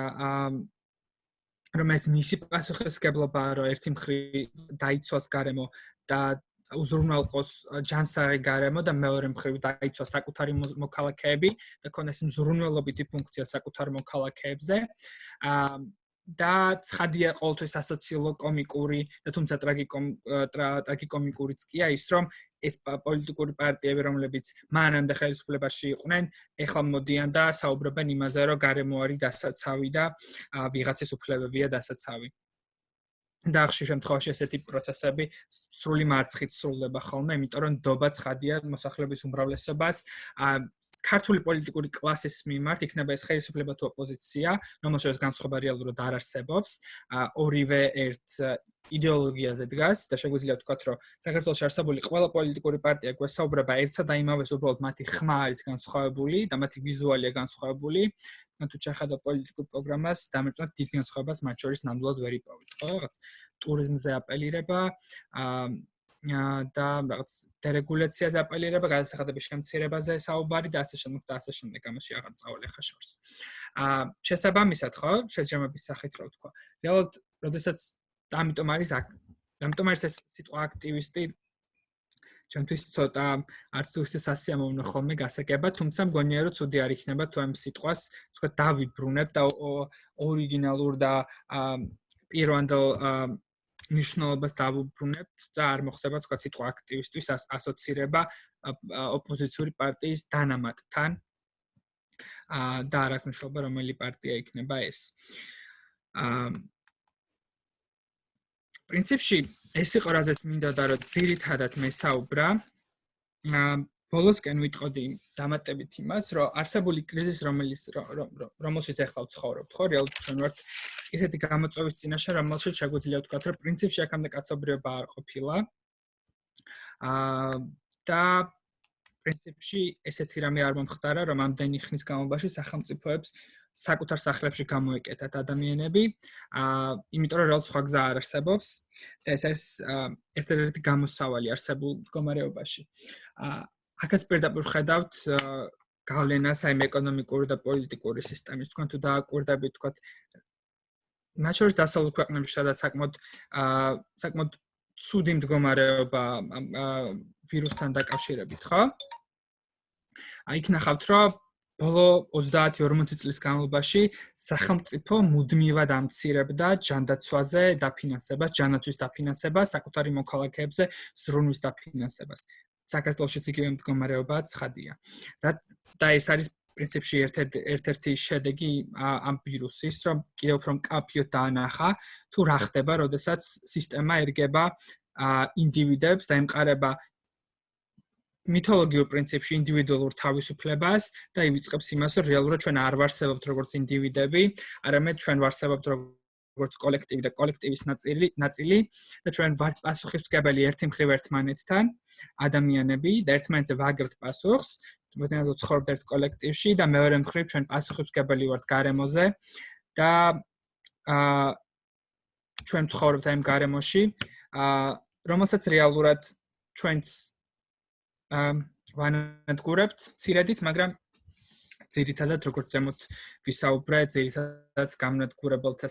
რომ ეს მისი პასუხისმგებლობაა, რომ ერთი მხრივ დაიცვას გარემო და უზრუნველყოს ჯანსაღი გარემო და მეორე მხრივ დაიცვას საკუთარი მოქალაქეები და ქონდეს მზრუნველობითი ფუნქცია საკუთარ მოქალაქეებზე. და ცხადია ყოველთვის ასოციალო კომიკური და თუმცა ტრაგიკომიკურიც კია ის რომ ეს პოლიტიკური პარტიები რომლებიც მანამდე ხელისუფლებაში იყვნენ ეხლა მოდიან და საუბრობენ იმაზე რომ გარემო არის დასაცავი და ვიღაცის უფლებებია დასაცავი და ხშირ შემთხვევაში ესეთი პროცესები სრული მარცხით სრულდება ხოლმე, იმიტომ რომ ნდობა ცხადია მოსახლეობის უმრავლესობას ქართული პოლიტიკური კლასის მიმართ, იქნება ეს ხელისუფლება თუ ოპოზიცია, რომელშიც განსხვავება რეალურად არ არსებობს, ორივე ერთ იდეოლოგიაზე დგას და შეგვიძლია ვთქვათ, რომ საქართველოს არსებული ყველა პოლიტიკური პარტია გვესაუბრება ერთსა და იმავეს, უბრალოდ მათი ხმა არის განსხვავებული და მათი ვიზუალია განსხვავებული. თუ ჩახედავთ პოლიტიკურ პროგრამას, დამეწმოთ დიდ განსხვავებას მათ შორის ნამდვილად ვერ იპოვეთ, ხო? რაღაც ტურიზმზე აპელირება და რაღაც დერეგულაციაზე აპელირება, გადასახადების შემცირებაზე საუბარი და ასე შემდეგ და ასე შემდეგ, ამაში აღარ წავალ ახლა შორს. შესაბამისად, ხო, შეჯამების სახით რა ვთქვა. რეალურად, როდესაც ამიტომ არის ეს სიტყვა აქტივისტი ჩემთვის ცოტა არც თუ ისე სასიამოვნო ხოლმე გასაგება, თუმცა მგონია რომ ცუდი არ იქნება თუ ამ სიტყვას თქვა დავიბრუნებ და ორიგინალურ და პირვანდელ მნიშვნელობას დავუბრუნებთ და არ მოხდება თქვა სიტყვა აქტივისტვის ასოცირება ოპოზიციური პარტიის დანამატთან და არ აქვს მნიშვნელობა რომელი პარტია იქნება ეს. პრინციპში ეს იყო რაზეც მინდოდა რომ ძირითადად მესაუბრა ბოლოსკენ ვიტყოდი დამატებით იმას რომ არსებული კრიზისი რომელშიც ახლა ვცხოვრობთ ხო რეალურად ჩვენ ვართ ისეთი გამოწვევის წინაშე რომელშიც შეგვიძლია ვთქვათ რომ პრინციპში აქამდე კაცობრიობა არ ყოფილა და პრინციპში ესეთი რამე არ მომხდარა რომ ამდენი ხნის განმავლობაში სახელმწიფოებს საკუთარ სახლებში გამოეკეთათ ადამიანები, იმიტომ რომ რაღაც სხვა გზა არ არსებობს და ეს არის ერთ-ერთი გამოსავალი არსებულ მდგომარეობაში. აქაც პირდაპირ ხედავთ გავლენას აი ეკონომიკური და პოლიტიკური სისტემის. თქვენ თუ დააკვირდებით, თქვათ, მათ შორის დასავლურ ქვეყნებში, სადაც საკმაოდ ცუდი მდგომარეობა ვირუსთან დაკავშირებით, ხო? აი იქ ნახავთ, რომ ბოლო 30-40 წლის განმავლობაში სახელმწიფო მუდმივად ამცირებდა ჯანდაცვაზე დაფინანსებას, ჯანათვის დაფინანსებას, საკუთარი მოქალაქეებზე ზრუნვის დაფინანსებას. საქართველოშიც იგივე მდგომარეობაა ცხადია. და ეს არის პრინციპში ერთ-ერთი შედეგი ამ ვირუსის, რომ კიდევ უფრო მკაფიოდ დაანახა თუ რა ხდება, როდესაც სისტემა ერგება ინდივიდებს და ემყარება მითოლოგიურ პრინციპში ინდივიდუალურ თავისუფლებას და ივიწყებს იმას, რომ რეალურად ჩვენ არ ვარსებობთ როგორც ინდივიდები, არამედ ჩვენ ვარსებობთ როგორც კოლექტივი და კოლექტივის ნაწილი და ჩვენ ვართ პასუხისმგებელი ერთი მხრივ ერთმანეთთან, ადამიანები და ერთმანეთზე ვაგებთ პასუხს, მოდი ვცხოვრობთ ერთ კოლექტივში და მეორე მხრივ ჩვენ პასუხისმგებელი ვართ გარემოზე და ჩვენ ვცხოვრობთ ამ გარემოში, რომელსაც რეალურად ჩვენც ვანადგურებთ ცირედით, მაგრამ ძირითადად როგორც ზემოთ ვისაუბრე, ძირითადად გამნადგურებელთა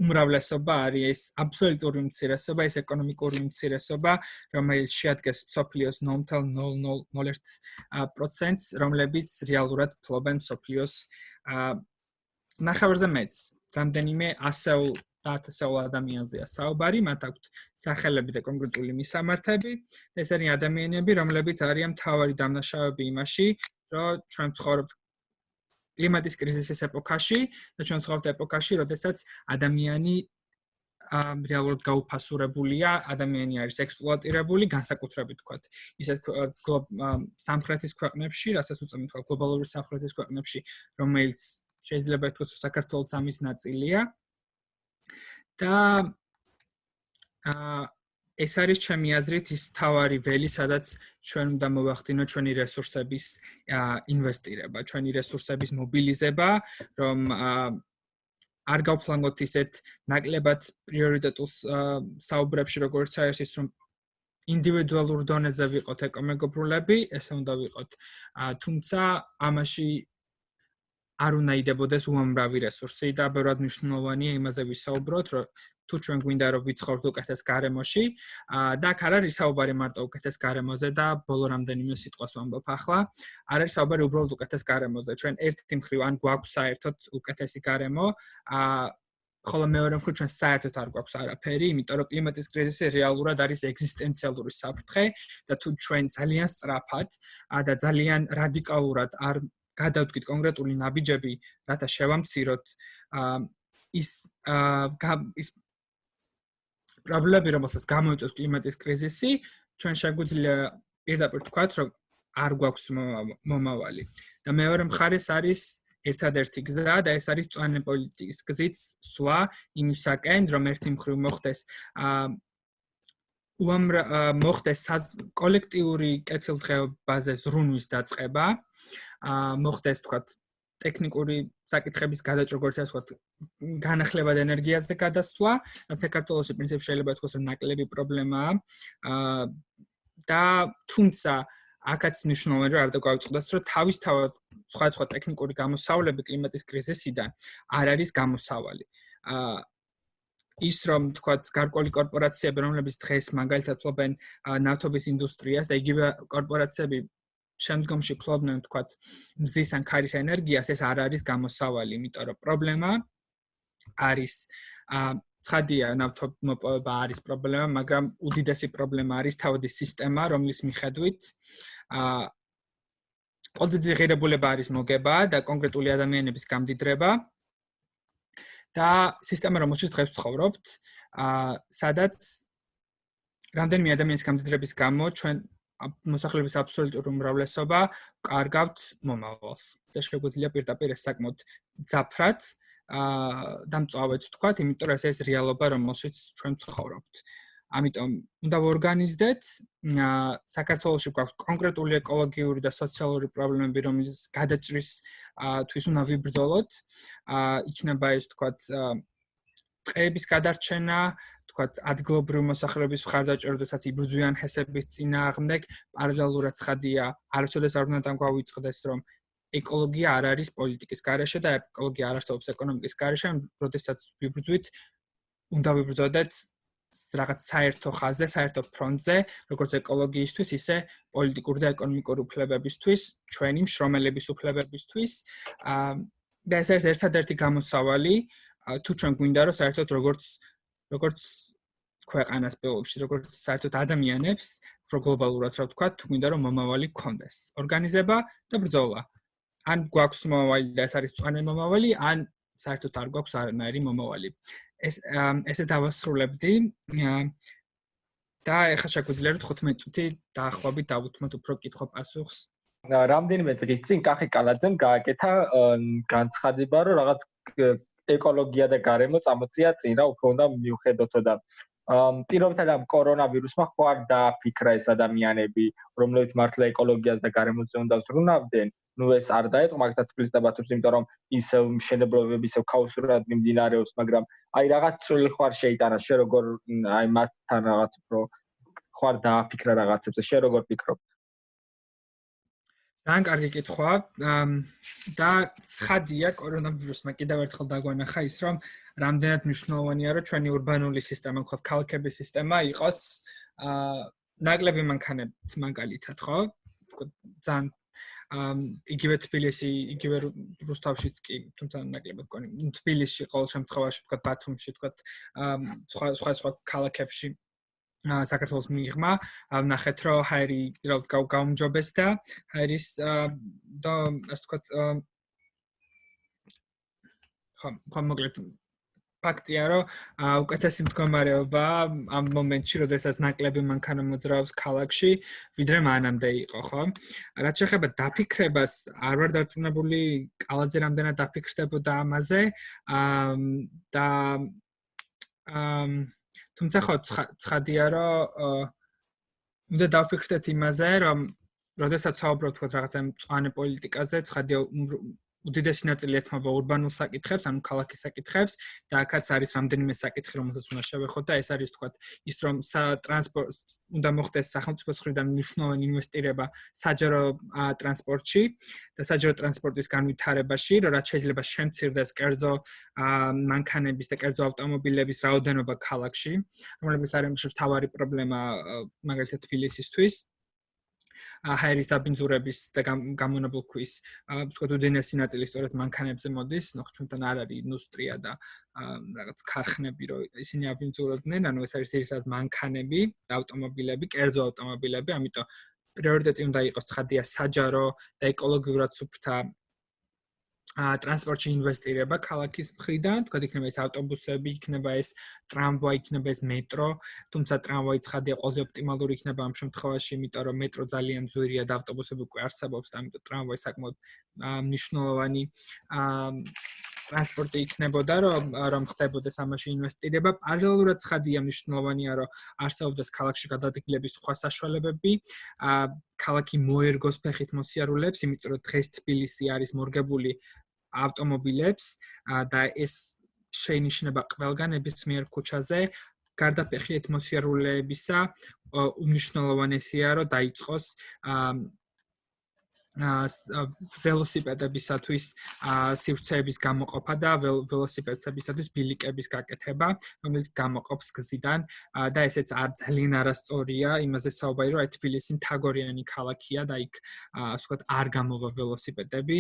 უმრავლესობა არის აბსოლუტური უმცირესობა, ეს ეკონომიკური უმცირესობა, რომელიც შეადგენს მსოფლიოს 0.001%, რომლებიც რეალურად ფლობენ მსოფლიოს ნახევარზე მეტს. რამდენიმე ასეულ ადამიანზეა საუბარი, მათ აქვთ სახელები და კონკრეტული მისამართები. ეს არის ადამიანები, რომლებიც არიან მთავარი დამნაშავეები იმაში, რომ ჩვენ ვცხოვრობთ კლიმატის კრიზისის ეპოქაში და ჩვენ ვცხოვრობთ ეპოქაში, როდესაც ადამიანი რეალურად გაუფასურებულია, ადამიანი არის ექსპლუატირებული, განსაკუთრებით ვთქვათ, ისეთ სამხრეთის ქვეყნებში, რასაც უწევთ თქვა გლობალური სამხრეთის ქვეყნებში, რომელიც შეიძლება ითქვას საქართველოს ამის ნაწილია. და ეს არის ჩემი აზრით ის თავარი ველი, სადაც ჩვენ უნდა მოვახდინოთ ჩვენი რესურსების ინვესტირება, ჩვენი რესურსების მობილიზება, რომ არ გავფლანგოთ ისეთ ნაკლებად პრიორიტეტულ საუბრებში, როგორც არის ის, რომ ინდივიდუალურ დონეზე ვიყოთ ეკომეგობრულები, ესე უნდა ვიყოთ. თუმცა ამაში არ უნდა იდებოდეს უამრავი რესურსი და ბევრად მნიშვნელოვანია იმაზე ვისაუბროთ, რომ თუ ჩვენ გვინდა რომ ვიცხოვროთ უკეთეს გარემოში და აქ არ არის საუბარი მარტო უკეთეს გარემოზე და ბოლო რამდენიმე სიტყვას ვამბობ ახლა, არ არის საუბარი უბრალოდ უკეთეს გარემოზე. ჩვენ ერთი მხრივ ან გვაქვს საერთოდ უკეთესი გარემო, ხოლო მეორე მხრივ ჩვენ საერთოდ არ გვაქვს არაფერი, იმიტომ რომ კლიმატის კრიზისი რეალურად არის ეგზისტენციალური საფრთხე და თუ ჩვენ ძალიან სწრაფად და ძალიან რადიკალურად არ გადავდგით კონკრეტული ნაბიჯები, რათა შევამციროთ ის პრობლემები, რომელსაც გამოიწვევს კლიმატის კრიზისი, ჩვენ შეგვიძლია პირდაპირ ვთქვათ, რომ არ გვაქვს მომავალი. და მეორე მხარეს არის ერთადერთი გზა და ეს არის მწვანე პოლიტიკის გზით სვლა იმისაკენ, რომ ერთი მხრივ მოხდეს კოლექტიური კეთილდღეობაზე ზრუნვის დაწყება, მოხდეს თქვათ ტექნიკური საკითხების გადაჭრა, როგორც ასე ვთქვათ, განახლებად ენერგიაზე გადასვლა, რაც საქართველოში პრინციპში შეიძლება ითქვას, რომ ნაკლები პრობლემაა. და თუმცა აქაც მნიშვნელოვანია, რომ არ დავიწყდეს, რომ თავისთავად სხვა ტექნიკური გამოსავლები კლიმატის კრიზისიდან არ არის გამოსავალი. ის რომ თქვათ გარკვეული კორპორაციები, რომლებიც დღეს მაგალითად ფლობენ ნავთობის ინდუსტრიას და იგივე კორპორაციები შემდგომში ფლობდნენ თქვათ მზის ან ქარის ენერგიას, ეს არ არის გამოსავალი, იმიტომ რომ პრობლემა არის ცხადია ნავთობმოპოვება არის პრობლემა, მაგრამ უდიდესი პრობლემა არის თავადი სისტემა, რომლის მიხედვით ყველაზე დიდი ღირებულება არის მოგება და კონკრეტული ადამიანების გამდიდრება და სისტემა, რომელშიც დღეს ვცხოვრობთ, სადაც რამდენიმე ადამიანის გამდიდრების გამო ჩვენ მოსახლეობის აბსოლუტური უმრავლესობა კარგავთ მომავალს და შეგვიძლია პირდაპირ ეს საკმაოდ ძაფრად და მწვავედ ვთქვათ, იმიტომ რომ ეს რეალობა, რომელშიც ჩვენ ვცხოვრობთ. ამიტომ უნდა ვორგანიზდეთ, საქართველოში გვაქვს კონკრეტული ეკოლოგიური და სოციალური პრობლემები, რომლის გადაჭრისთვის უნდა ვიბრძოლოთ. იქნება ეს თქვათ ტყეების გადარჩენა, თქვათ ადგილობრივი მოსახლეობის მხარდაჭერა, როდესაც იბრძვიან ჰესების წინააღმდეგ, პარალელურად ცხადია, არასოდეს არ უნდა გვავიწყდეს, რომ ეკოლოგია არ არის პოლიტიკის გარეშე და ეკოლოგია არ არსებობს ეკონომიკის გარეშე, როდესაც ვიბრძვით, უნდა ვიბრძოდეთ რაღაც საერთო ხაზზე, საერთო ფრონტზე, როგორც ეკოლოგიისთვის, ისე პოლიტიკური და ეკონომიკური უფლებებისთვის, ჩვენი მშრომელების უფლებებისთვის. და ეს არის ერთადერთი გამოსავალი, თუ ჩვენ გვინდა რომ საერთოდ როგორც ქვეყანას პილოტში, როგორც საერთოდ ადამიანებს, გლობალურად რა ვთქვათ, თუ გვინდა რომ მომავალი გქონდეს. ორგანიზება და ბრძოლა. ან გვაქვს მომავალი და ეს არის მწვანე მომავალი, ან საერთოდ არ გვაქვს არანაირი მომავალი. ესე დავასრულებდი და ეხლა შეგვიძლია 15 წუთი დაახლოებით დავუთმოთ უფრო კითხვა-პასუხს. რამდენიმე დღის წინ კახიკალაძემ გააკეთა განცხადება, რომ რაღაც ეკოლოგია და გარემო წამოწია წინ რა, უფრო უნდა მივხედოთო და პირობითად ამ კორონავირუსმა ხوار დააფიქრა ეს ადამიანები, რომლებიც მართლა ეკოლოგიას და გარემოზე უნდა ზრუნავდნენ. ნუ ეს არ დაეტყო მაგათ თბილისს და ბათუმს, იმიტომ რომ ისევ მშენებლობები ისევ ქაოსურად მიმდინარეობს, მაგრამ აი რაღაც წვლილი ხوار შეიტანა, შე როგორ აი მათთან რაღაც უფრო ხوار დააფიქრა რაღაცებზე, შე როგორ ფიქრობ? ძალიან კარგი კითხვა. და ცხადია კორონავირუსმა კიდევ ერთხელ დაგვანახა ის, რომ რამდენად მნიშვნელოვანია, რომ ჩვენი ურბანული სისტემა, ვთქვათ, ქალაქების სისტემა იყოს ნაკლები მანქანებით მაგალითად, ხო? ვთქვათ, ძალიან იგივე თბილისი, იგივე რუსთავშიც კი, თუმცა ნაკლებად მგონი, თბილისში ყოველ შემთხვევაში, ვთქვათ, ბათუმში, ვთქვათ, სხვა ქალაქებში საქართველოს მიღმა, ვნახეთ, რომ ჰაერი პირად გაუმჯობეს და ჰაერის და ასე ვთქვათ, ხო მოკლედ ფაქტია, რომ უკეთესი მდგომარეობა ამ მომენტში, როდესაც ნაკლები მანქანა მოძრაობს ქალაქში, ვიდრე მანამდე იყო, ხო? რაც შეეხება დაფიქრებას, არ ვარ დარწმუნებული, კალაძე რამდენად დაფიქრდებოდა ამაზე, და თუმცა ხო ცხადია, რომ უნდა დავფიქრდეთ იმაზე, რომ როდესაც საუბრობთ თქვათ რაღაცა მწვანე პოლიტიკაზე, ცხადია უდიდესი ნაწილი ეთმობა ურბანულ საკითხებს, ანუ ქალაქის საკითხებს და აქაც არის რამდენიმე საკითხი, რომელსაც უნდა შევეხოთ და ეს არის თქვათ ის, რომ ტრანსპორტს უნდა მოხდეს სახელმწიფოს მხრიდან მნიშვნელოვანი ინვესტირება საჯარო ტრანსპორტში და საჯარო ტრანსპორტის განვითარებაში, რაც შეიძლება შემცირდეს კერძო მანქანების და კერძო ავტომობილების რაოდენობა ქალაქში, რომლებიც არის მთავარი პრობლემა მაგალითად თბილისისთვის. ჰაერის დაბინძურების და გამონაბოლქვის, ვთქვათ, უდიდესი ნაწილი სწორედ მანქანებზე მოდის, ნუ ჩვენთან არ არის ინდუსტრია და რაღაც ქარხნები, რომ ისინი აბინძურებდნენ, ანუ ეს არის ერთად მანქანები და ავტომობილები, კერძო ავტომობილები, ამიტომ პრიორიტეტი უნდა იყოს ცხადია საჯარო და ეკოლოგიურად სუფთა ტრანსპორტში ინვესტირება ქალაქის მხრიდან, თქვა იქნება ეს ავტობუსები, იქნება ეს ტრამვაი, იქნება ეს მეტრო, თუმცა ტრამვაი ცხადია ყველაზე ოპტიმალური იქნება ამ შემთხვევაში, იმიტომ რომ მეტრო ძალიან ძვირია და ავტობუსები უკვე არსებობს და ამიტომ ტრამვაი საკმაოდ მნიშვნელოვანი ტრანსპორტი იქნებოდა, რომ ხდებოდეს ამაში ინვესტირება. პარალელურად ცხადია მნიშვნელოვანია, რომ არსებობდეს ქალაქში გადაადგილების სხვა საშუალებები. ქალაქი მოერგოს ფეხით მოსიარულეებს, იმიტომ რომ დღეს თბილისი არის მორგებული ავტომობილებს და ეს შეინიშნება ყველგან ნებისმიერ ქუჩაზე. გარდა ფეხით მოსიარულეებისა, უმნიშვნელოვანესია, რომ დაიწყოს ველოსიპედებისათვის სივრცეების გამოყოფა და ველოსიპედებისათვის ბილიკების გაკეთება, რომელიც გამოყოფს გზიდან და ესეც ძალიან არასწორია, იმაზე საუბარი, რომ თბილისი მთაგორიანი ქალაქია და იქ ასე ვთქვათ არ გამოვა ველოსიპედები,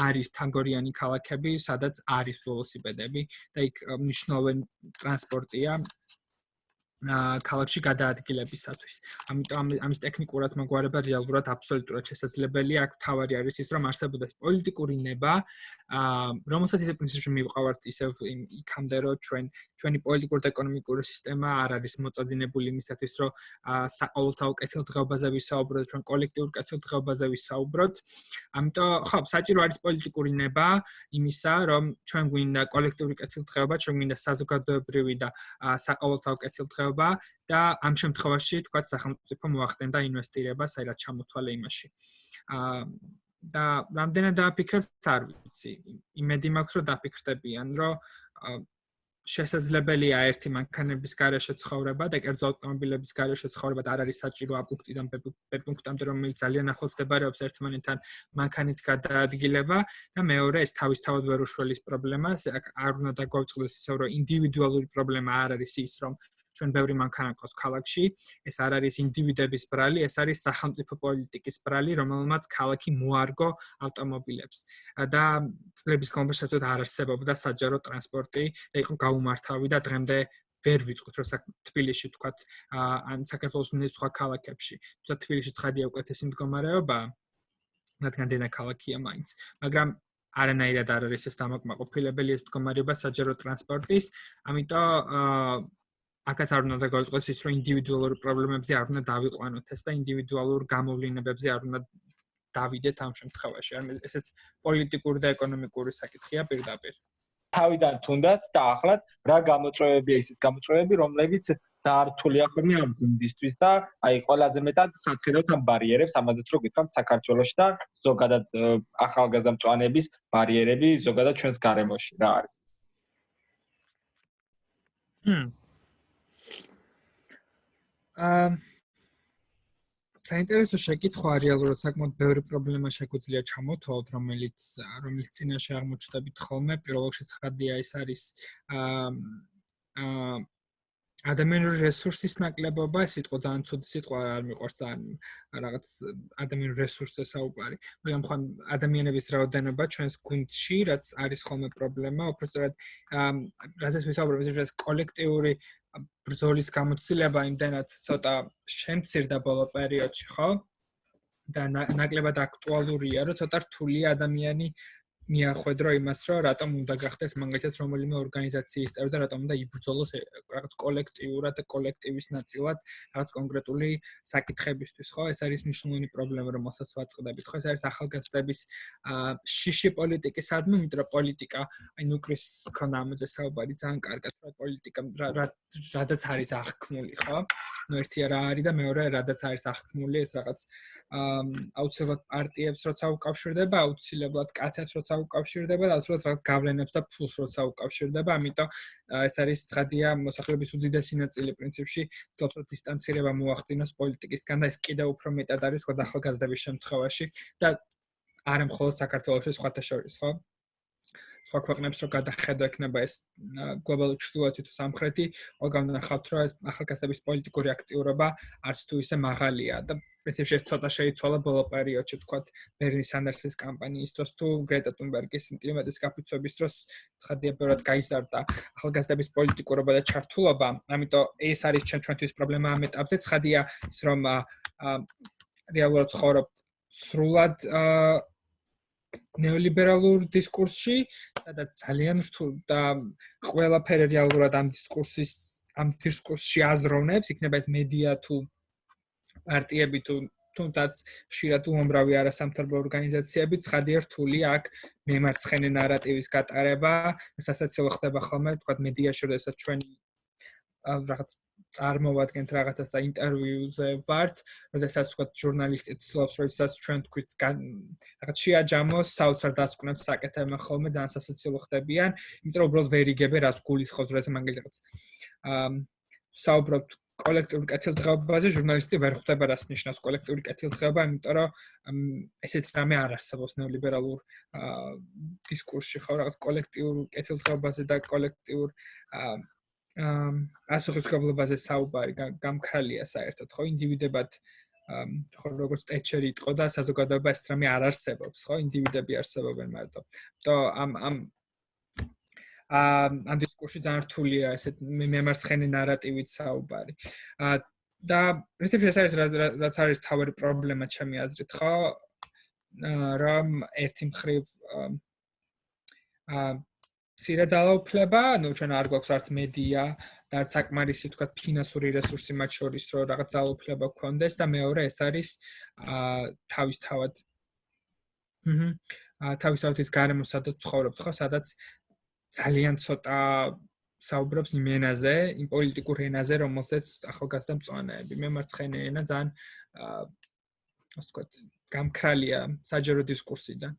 არის მთაგორიანი ქალაქები, სადაც არის ველოსიპედები და იქ მნიშვნელოვანი ტრანსპორტია ქალაქში გადაადგილებისათვის. ამიტომ ამის ტექნიკურად მოგვარება რეალურად აბსოლუტურად შესაძლებელია. აქ თავარი არის ის, რომ არსებობდეს პოლიტიკური ნება, რომელსაც ისე პრინციპში მივყავართ ისევ იქამდე, რომ ჩვენი პოლიტიკური და ეკონომიკური სისტემა არ არის მოწოდინებული იმისათვის, რომ საყოველთაო კეთილდღეობაზე ვისაუბროთ, ჩვენ კოლექტიურ კეთილდღეობაზე ვისაუბროთ. ამიტომ ხო, საჭირო არის პოლიტიკური ნება იმისა, რომ ჩვენ გვინდა კოლექტიური კეთილდღეობა, ჩვენ გვინდა საზოგადოებრივი და საყოველთაო კეთილდღეობა და ამ შემთხვევაში თქვათ სახელმწიფო მოახდენდა ინვესტირებას, აი რაც ჩამოთვალე იმაში. და რამდენად დააფიქრებს, არ ვიცი. იმედი მაქვს, რომ დაფიქრდებიან, რომ შესაძლებელია ერთი მანქანების გარეშე ცხოვრება და კერძო ავტომობილების გარეშე ცხოვრება და არ არის საჭირო A პუნქტიდან B პუნქტამდე, რომელიც ძალიან ახლოს მდებარეობს ერთმანეთთან მანქანით გადაადგილება და მეორე ეს თავისთავად ვერ უშველის პრობლემას. არ უნდა დაგვაწყდეს ისევ, რომ ინდივიდუალური პრობლემა არ არის ის, რომ ჩვენ ბევრი მანქანა ყავს ქალაქში, ეს არ არის ინდივიდების ბრალი, ეს არის სახელმწიფო პოლიტიკის ბრალი, რომელმაც ქალაქი მოარგო ავტომობილებს. და წლების განმავლობაში არ არსებობდა საჯარო ტრანსპორტი და იყო გაუმართავი და დღემდე ვერ ვიწყოთ, რომ თბილისში თქვათ, ან საქართველოს სხვა ქალაქებში. თუმცა თბილისში ცხადია უკეთესი მდგომარეობა, რადგან დედაქალაქია მაინც, მაგრამ არანაირად არ არის ეს დამაკმაყოფილებელი ეს მდგომარეობა საჯარო ტრანსპორტის, ამიტომ აქაც არ უნდა გაუწყოს ის, რომ ინდივიდუალური პრობლემებზე არ უნდა დავიყვანოთ ეს და ინდივიდუალურ გამოვლენებებზე არ უნდა დავიდეთ ამ შემთხვევაში. ესეც პოლიტიკური და ეკონომიკური საკითხია პირდაპირ. თავიდან თუნდაც და ახლად რა გამოწვევებია ისეთ გამოწვევები, რომლებიც დაართულია ხოლმე ამ გუნდისთვის და აი ყველაზე მეტად საქმედოთ ამ ბარიერებს, ამაზეც რო გითხრათ საქართველოში და ზოგადად ახალგაზრდა მწვანეების ბარიერები ზოგადად ჩვენს გარემოში რა არის? საინტერესო შეკითხვა რეალურად საკმაოდ ბევრი პრობლემა შეგვიძლია ჩამოთვალოთ, რომელიც წინაშე აღმოჩნდებით ხოლმე. პირველ რიგში ცხადია ეს არის ადამიანური რესურსის ნაკლებობა, ეს სიტყვა ძალიან ცუდი სიტყვა არ მიყვარს ძალიან რაღაც ადამიანური რესურსზე საუბარი. მაგრამ ხან ადამიანების რაოდენობა ჩვენს გუნდში, რაც არის ხოლმე პრობლემა, უბრალოდ რაზეც ვისაუბრებ, ეს კოლექტიური ბრძოლის გამოცდილება იმდენად ცოტა შემცირდა ბოლო პერიოდში, ხო? და ნაკლებად აქტუალურია, რომ ცოტა რთულია ადამიანი მიახვედრო იმას, რომ რატომ უნდა გახდეს მაგალითად რომელიმე ორგანიზაციის წევრი და რატომ უნდა იბრძოლოს რაღაც კოლექტიურად და კოლექტივის ნაწილად რაღაც კონკრეტული საკითხებისთვის, ხო? ეს არის მნიშვნელოვანი პრობლემა, რომელსაც ვაწყდებით, ხო? ეს არის ახალგაზრდების შიში პოლიტიკისადმი, იმიტომ რომ პოლიტიკა, აი ნუკრის ქონა ამაზე საუბარი ძალიან კარგად, რომ პოლიტიკა რადაც არის აღქმული, ხო? ნუ ერთია რა არის და მეორე რადაც არის აღქმული, ეს რაღაც აუცილებლად პარტიებს როცა უკავშირდება, აუცილებლად კაცებს როცა უკავშირდება და აუცილებლად რაღაც გავლენებს და ფულს როცა უკავშირდება, ამიტომ ეს არის ცხადია მოსახლეობის უდიდესი ნაწილი პრინციპში თვითონ დისტანცირება მოახდინოს პოლიტიკისგან და ეს კიდევ უფრო მეტად არის სხვა ახალგაზრდების შემთხვევაში და არა მხოლოდ საქართველოში, სხვათა შორის, ხო? სხვა ქვეყნებს რო გადახედო ექნება ეს გლობალური ჩრდილოეთი თუ სამხრეთი, ყველგან ნახავთ, რომ ეს ახალგაზრდების პოლიტიკური აქტიურობა არც თუ ისე მაღალია და პრინციპში ეს ცოტა შეიცვალა ბოლო პერიოდში, თქვათ, ბერნი სანდერსის კამპანიის დროს თუ გრეტა თუნბერგის კლიმატის გაფიცვების დროს ცხადია ბევრად გაიზარდა ახალგაზრდების პოლიტიკურობა და ჩართულობა, ამიტომ ეს არის ჩვენთვის პრობლემა ამ ეტაპზე, ცხადია ის რომ რეალურად ცხოვრობთ სრულად ნეოლიბერალურ დისკურსში, სადაც ძალიან რთულ და ყველაფერი რეალურად ამ დისკურსში აზროვნებს, იქნება ეს მედია თუ პარტიები თუ თუნდაც ხშირად უამრავი არასამთავრობო ორგანიზაციები, ცხადია რთულია აქ მემარცხენე ნარატივის გატარება და სასაცილო ხდება ხოლმე, თქვათ მედიაში, როდესაც ჩვენ რაღაც წარმოვადგენთ რაღაცას და ინტერვიუზე ვართ, როდესაც თქვათ ჟურნალისტი ცდილობს, როდესაც ჩვენ თქვით რაღაც შეაჯამოს, საოცარ დასკვნებს აკეთებენ ხოლმე, ძალიან სასაცილო ხდებიან, იმიტომ რომ უბრალოდ ვერ იგებენ რას გულისხმობთ, როდესაც მაგალითად საუბრობთ კოლექტიური კეთილდღეობაზე, ჟურნალისტი ვერ ხვდება რას ნიშნავს კოლექტიური კეთილდღეობა, იმიტომ რომ ესეთ რამე არ არსებობს ნეოლიბერალურ დისკურსში, ხო, რაღაც კოლექტიურ კეთილდღეობაზე და კოლექტიურ ასოციაციებაზე საუბარი გამქრალია საერთოდ, ხო, ინდივიდებად ხო როგორც ტეჩერი იტყო და საზოგადოება ეს რამე არ არსებობს, ხო, ინდივიდები არსებობენ მარტო. ამ დისკურსში ძალიან რთულია ესეთ მემარცხენე ნარატივით საუბარი. და პრინციპში ეს არის რაც არის თავი პრობლემა ჩემი აზრით, ხო? რომ ერთი მხრივ მცირე ძალაუფლება, ნუ ჩვენ არ გვაქვს არც მედია და არც საკმარისი თქვა ფინანსური რესურსი მათ შორის, რომ რაღაც ძალაუფლება გქონდეს და მეორე ეს არის თავისთავად ის გარემო, სადაც ცხოვრობთ, ხო, სადაც ძალიან ცოტა საუბრობს იმ ენაზე, იმ პოლიტიკურ ენაზე, რომელზეც ახალგაზრდა მწვანეები. მემარცხენე ენა ძალიან ასე ვთქვათ, გამქრალია საჯარო დისკურსიდან.